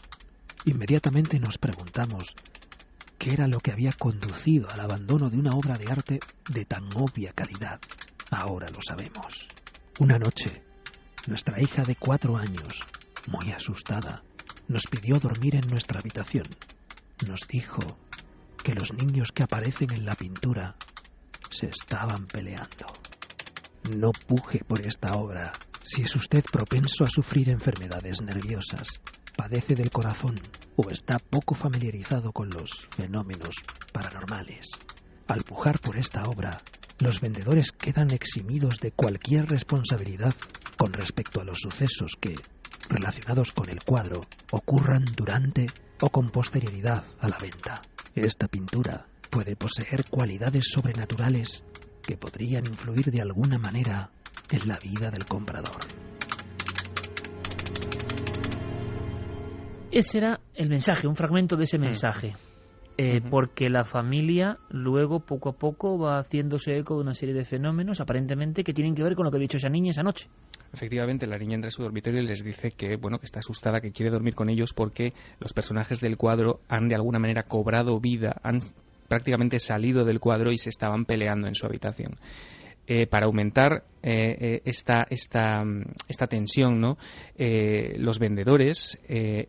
Inmediatamente nos preguntamos qué era lo que había conducido al abandono de una obra de arte de tan obvia calidad. Ahora lo sabemos. Una noche, nuestra hija de 4 años, muy asustada, nos pidió dormir en nuestra habitación. Nos dijo que los niños que aparecen en la pintura se estaban peleando. No puje por esta obra si es usted propenso a sufrir enfermedades nerviosas, padece del corazón o está poco familiarizado con los fenómenos paranormales. Al pujar por esta obra, los vendedores quedan eximidos de cualquier responsabilidad con respecto a los sucesos que, relacionados con el cuadro, ocurran durante o con posterioridad a la venta. Esta pintura puede poseer cualidades sobrenaturales que podrían influir de alguna manera en la vida del comprador. Ese era el mensaje, un fragmento de ese mensaje. Porque la familia luego, poco a poco, va haciéndose eco de una serie de fenómenos, aparentemente, que tienen que ver con lo que ha dicho esa niña esa noche. Efectivamente, la niña entra a su dormitorio y les dice que, bueno, que está asustada, que quiere dormir con ellos porque los personajes del cuadro han de alguna manera cobrado vida, han prácticamente salido del cuadro y se estaban peleando en su habitación. Para aumentar esta tensión, ¿no? Los vendedores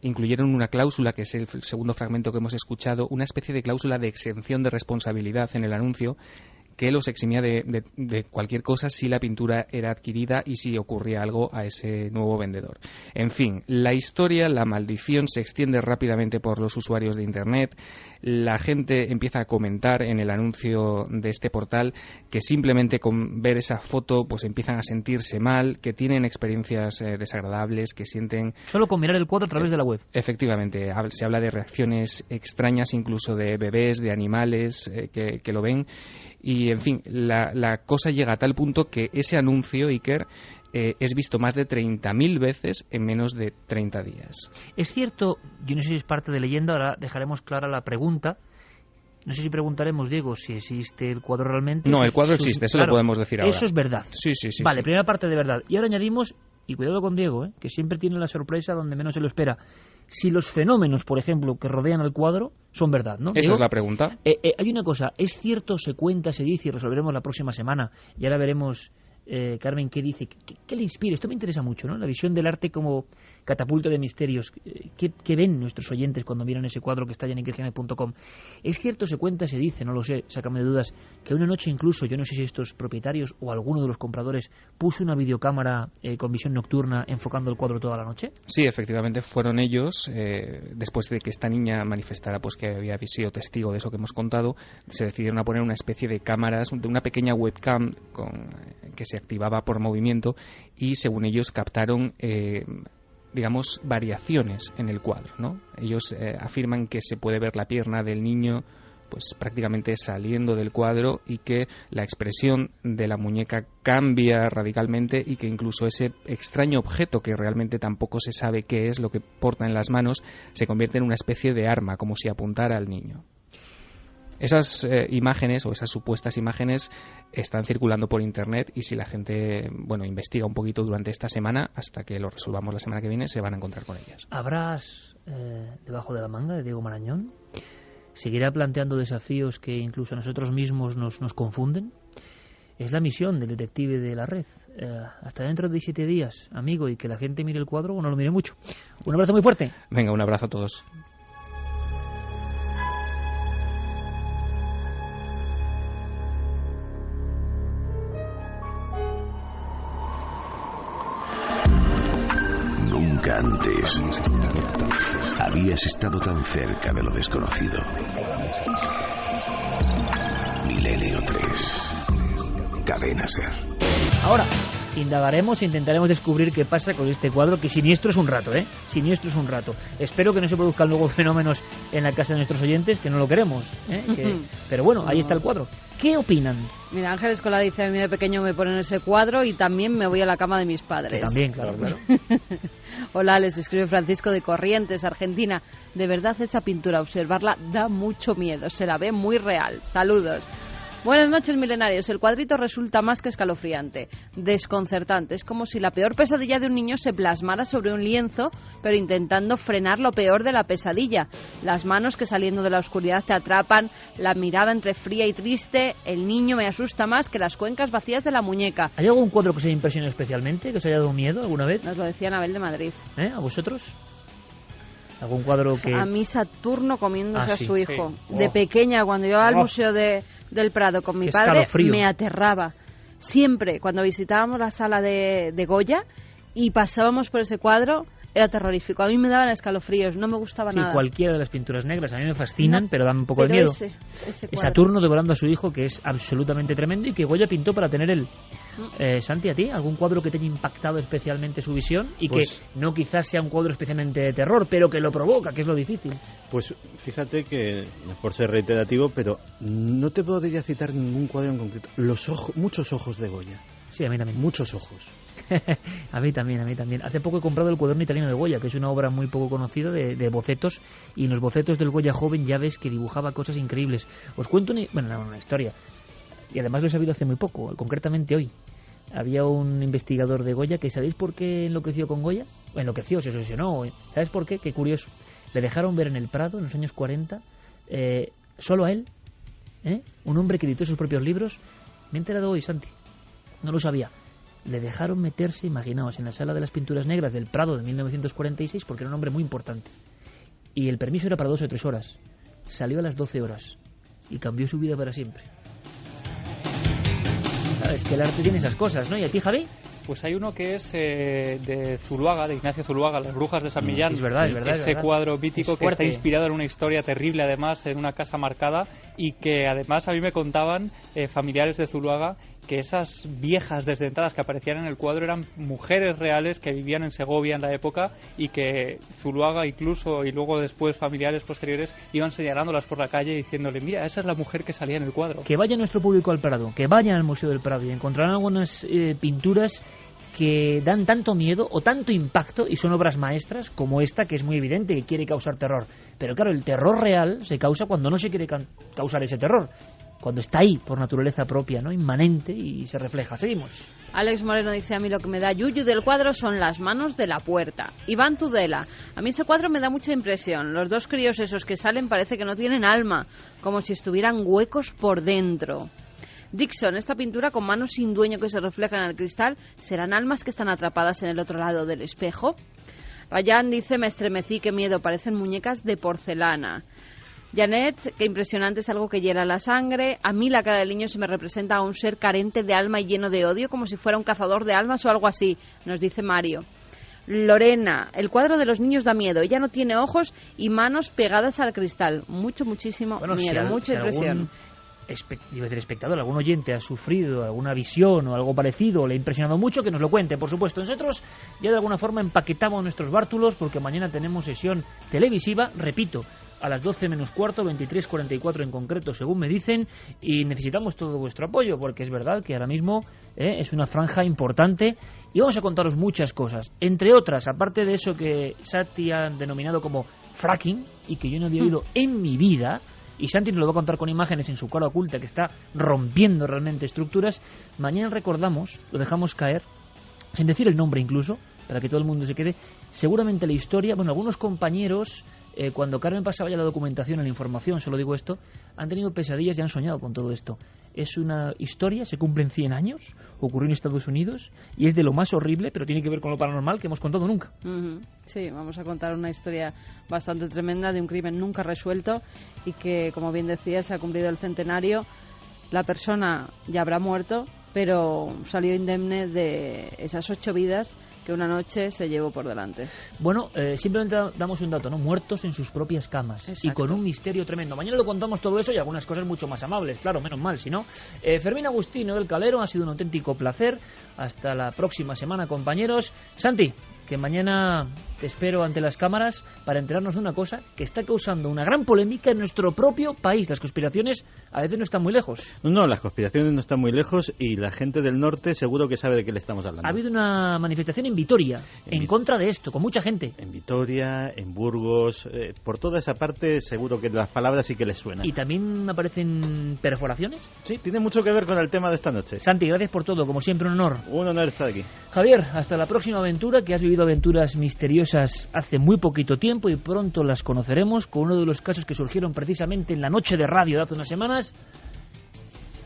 incluyeron una cláusula, que es el segundo fragmento que hemos escuchado, una especie de cláusula de exención de responsabilidad en el anuncio, que los eximía de cualquier cosa si la pintura era adquirida y si ocurría algo a ese nuevo vendedor. En fin, la historia, la maldición se extiende rápidamente por los usuarios de Internet. La gente empieza a comentar en el anuncio de este portal que simplemente con ver esa foto pues empiezan a sentirse mal, que tienen experiencias desagradables, que sienten... Solo con mirar el cuadro a través de la web. Efectivamente, se habla de reacciones extrañas, incluso de bebés, de animales que lo ven. Y, en fin, la cosa llega a tal punto que ese anuncio, Iker, es visto más de 30.000 veces en menos de 30 días. Es cierto, yo no sé si es parte de leyenda, ahora dejaremos clara la pregunta. No sé si preguntaremos, Diego, si existe el cuadro realmente. No, el cuadro existe, eso claro, lo podemos decir ahora. Eso es verdad. Sí. Vale, sí. Primera parte de verdad. Y ahora añadimos, y cuidado con Diego, que siempre tiene la sorpresa donde menos se lo espera, si los fenómenos, por ejemplo, que rodean al cuadro son verdad, ¿no? Esa Diego, es la pregunta. Hay una cosa, es cierto, se cuenta, se dice, y resolveremos la próxima semana, y ahora veremos, Carmen, qué dice, qué le inspira. Esto me interesa mucho, ¿no? La visión del arte como catapulta de misterios. ¿Qué ven nuestros oyentes cuando miran ese cuadro que está ya en ikerjiménez.com? Es cierto, se cuenta, se dice, no lo sé, sácame de dudas, que una noche incluso, yo no sé si estos propietarios o alguno de los compradores puso una videocámara con visión nocturna enfocando el cuadro toda la noche. Sí, efectivamente fueron ellos, después de que esta niña manifestara pues que había sido testigo de eso que hemos contado, se decidieron a poner una especie de cámaras, de una pequeña webcam que se activaba por movimiento, y según ellos captaron digamos, variaciones en el cuadro, ¿no? Ellos afirman que se puede ver la pierna del niño pues prácticamente saliendo del cuadro, y que la expresión de la muñeca cambia radicalmente, y que incluso ese extraño objeto, que realmente tampoco se sabe qué es lo que porta en las manos, se convierte en una especie de arma, como si apuntara al niño. Esas imágenes, o esas supuestas imágenes, están circulando por internet, y si la gente investiga un poquito durante esta semana, hasta que lo resolvamos la semana que viene, se van a encontrar con ellas. ¿Habrás debajo de la manga de Diego Marañón? ¿Seguirá planteando desafíos que incluso a nosotros mismos nos confunden? Es la misión del detective de la red. Hasta dentro de 7 días, amigo, y que la gente mire el cuadro o no lo mire mucho. Un abrazo muy fuerte. Venga, un abrazo a todos. Nunca antes habías estado tan cerca de lo desconocido. Milenio 3. Cadena SER. Ahora indagaremos e intentaremos descubrir qué pasa con este cuadro, que siniestro es un rato, siniestro es un rato. Espero que no se produzcan luego fenómenos en la casa de nuestros oyentes, que no lo queremos, pero bueno, ahí está el cuadro. ¿Qué opinan? Mira, Ángel Escola dice: a mí de pequeño me ponen ese cuadro y también me voy a la cama de mis padres. Que también, claro. Hola, les escribe Francisco de Corrientes, Argentina. De verdad, esa pintura, observarla da mucho miedo, se la ve muy real. Saludos. Buenas noches, milenarios. El cuadrito resulta más que escalofriante, desconcertante. Es como si la peor pesadilla de un niño se plasmara sobre un lienzo, pero intentando frenar lo peor de la pesadilla. Las manos que saliendo de la oscuridad te atrapan, la mirada entre fría y triste. El niño me asusta más que las cuencas vacías de la muñeca. ¿Hay algún cuadro que os haya impresionado especialmente, que os haya dado miedo alguna vez? Nos lo decía Anabel de Madrid. ¿A vosotros? ¿Algún cuadro que...? A mí Saturno comiéndose a su hijo. Sí. De pequeña, cuando iba al Museo del Prado con mi padre, me aterraba. Siempre, cuando visitábamos la sala de Goya y pasábamos por ese cuadro, era terrorífico. A mí me daban escalofríos, no me gustaba nada. Sí, cualquiera de las pinturas negras. A mí me fascinan, pero dan un poco de miedo. Ese Saturno devorando a su hijo, que es absolutamente tremendo y que Goya pintó para tener él. Santi, ¿a ti algún cuadro que te haya impactado especialmente su visión? Y pues, que no quizás sea un cuadro especialmente de terror, pero que lo provoca, que es lo difícil. Pues fíjate que, no es por ser reiterativo, pero no te podría citar ningún cuadro en concreto. Muchos ojos de Goya. Sí, a mí también. Muchos ojos. A mí también. Hace poco he comprado el cuaderno italiano de Goya, que es una obra muy poco conocida de bocetos, y en los bocetos del Goya joven ya ves que dibujaba cosas increíbles. Os cuento una historia, y además lo he sabido hace muy poco, concretamente hoy. Había un investigador de Goya que, ¿sabéis por qué enloqueció con Goya? Enloqueció, se obsesionó. ¿Sabes por qué? Qué curioso. Le dejaron ver en el Prado, en los años 40, solo a él, un hombre que editó sus propios libros. Me he enterado hoy, Santi. No lo sabía. Le dejaron meterse, imaginaos, en la sala de las pinturas negras del Prado de 1946, porque era un hombre muy importante. Y el permiso era para 2 o 3 horas. Salió a las 12 horas y cambió su vida para siempre. Sabes que el arte tiene esas cosas, ¿no? ¿Y a ti, Javi? Pues hay uno que es de Zuluaga, de Ignacio Zuluaga, Las Brujas de San Millán. Sí, es verdad. Ese cuadro mítico que está inspirado en una historia terrible, además, en una casa marcada, y que además a mí me contaban familiares de Zuluaga que esas viejas desdentadas que aparecían en el cuadro eran mujeres reales que vivían en Segovia en la época, y que Zuluaga incluso, y luego después familiares posteriores, iban señalándolas por la calle diciéndole: mira, esa es la mujer que salía en el cuadro. Que vaya nuestro público al Prado, que vayan al Museo del Prado y encontrarán algunas pinturas que dan tanto miedo o tanto impacto y son obras maestras como esta, que es muy evidente que quiere causar terror. Pero claro, el terror real se causa cuando no se quiere causar ese terror, cuando está ahí por naturaleza propia, ¿no? Inmanente, y se refleja. Seguimos. Alex Moreno dice: a mí lo que me da yuyu del cuadro son las manos de la puerta. Iván Tudela: a mí ese cuadro me da mucha impresión. Los dos críos esos que salen parece que no tienen alma, como si estuvieran huecos por dentro. Dixon: esta pintura con manos sin dueño que se reflejan en el cristal, ¿serán almas que están atrapadas en el otro lado del espejo? Ryan dice: me estremecí, qué miedo, parecen muñecas de porcelana. Janet: qué impresionante, es algo que hiela la sangre. A mí la cara del niño se me representa a un ser carente de alma y lleno de odio, como si fuera un cazador de almas o algo así, nos dice Mario. Lorena: el cuadro de los niños da miedo, ella no tiene ojos y manos pegadas al cristal, muchísimo miedo, mucha impresión. Espectador, algún oyente ha sufrido alguna visión o algo parecido, o le ha impresionado mucho, que nos lo cuente, por supuesto. Nosotros ya de alguna forma empaquetamos nuestros bártulos, porque mañana tenemos sesión televisiva, repito, a las 12 menos cuarto, 23:44 en concreto, según me dicen, y necesitamos todo vuestro apoyo, porque es verdad que ahora mismo es una franja importante, y vamos a contaros muchas cosas, entre otras, aparte de eso que Santi ha denominado como fracking, y que yo no había oído en mi vida. Y Santi nos lo va a contar con imágenes en su cara oculta, que está rompiendo realmente estructuras. Mañana recordamos, lo dejamos caer, sin decir el nombre incluso, para que todo el mundo se quede, seguramente la historia. Bueno, algunos compañeros, cuando Carmen pasaba ya la documentación, la información, solo digo esto, han tenido pesadillas y han soñado con todo esto. Es una historia, se cumplen 100 años, ocurrió en Estados Unidos, y es de lo más horrible, pero tiene que ver con lo paranormal que hemos contado nunca. Sí, vamos a contar una historia bastante tremenda de un crimen nunca resuelto, y que, como bien decía, se ha cumplido el centenario. La persona ya habrá muerto, pero salió indemne de esas 8 vidas que una noche se llevó por delante. Bueno, simplemente damos un dato, ¿no? Muertos en sus propias camas. Exacto. Y con un misterio tremendo. Mañana lo contamos todo eso y algunas cosas mucho más amables, claro, menos mal, si no. Fermín Agustín, Noel Calero, ha sido un auténtico placer. Hasta la próxima semana, compañeros. Santi, que mañana te espero ante las cámaras para enterarnos de una cosa que está causando una gran polémica en nuestro propio país. Las conspiraciones a veces no están muy lejos. No, las conspiraciones no están muy lejos, y la gente del norte seguro que sabe de qué le estamos hablando. Ha habido una manifestación en Vitoria en contra de esto, con mucha gente. En Vitoria, en Burgos, por toda esa parte seguro que las palabras sí que les suenan. ¿Y también aparecen perforaciones? Sí, tiene mucho que ver con el tema de esta noche. Santi, gracias por todo, como siempre, un honor. Un honor estar aquí. Javier, hasta la próxima aventura, que has vivido aventuras misteriosas hace muy poquito tiempo y pronto las conoceremos con uno de los casos que surgieron precisamente en la noche de radio de hace unas semanas.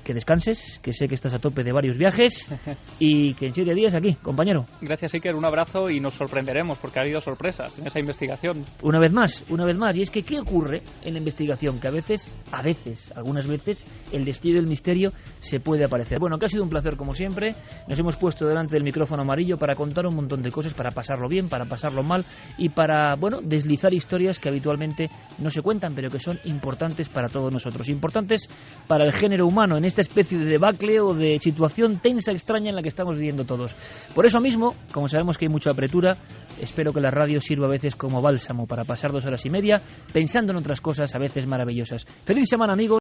Que descanses, que sé que estás a tope de varios viajes y que en 7 días aquí, compañero. Gracias, Iker, un abrazo, y nos sorprenderemos porque ha habido sorpresas en esa investigación. Una vez más, y es que ¿qué ocurre en la investigación? Que a veces, algunas veces, el destello del misterio se puede aparecer. Bueno, que ha sido un placer como siempre, nos hemos puesto delante del micrófono amarillo para contar un montón de cosas, para pasarlo bien, para pasarlo mal y para, deslizar historias que habitualmente no se cuentan, pero que son importantes para todos nosotros, importantes para el género humano, en esta especie de debacle o de situación tensa, extraña en la que estamos viviendo todos. Por eso mismo, como sabemos que hay mucha apretura, espero que la radio sirva a veces como bálsamo para pasar 2 horas y media pensando en otras cosas a veces maravillosas. Feliz semana, amigos.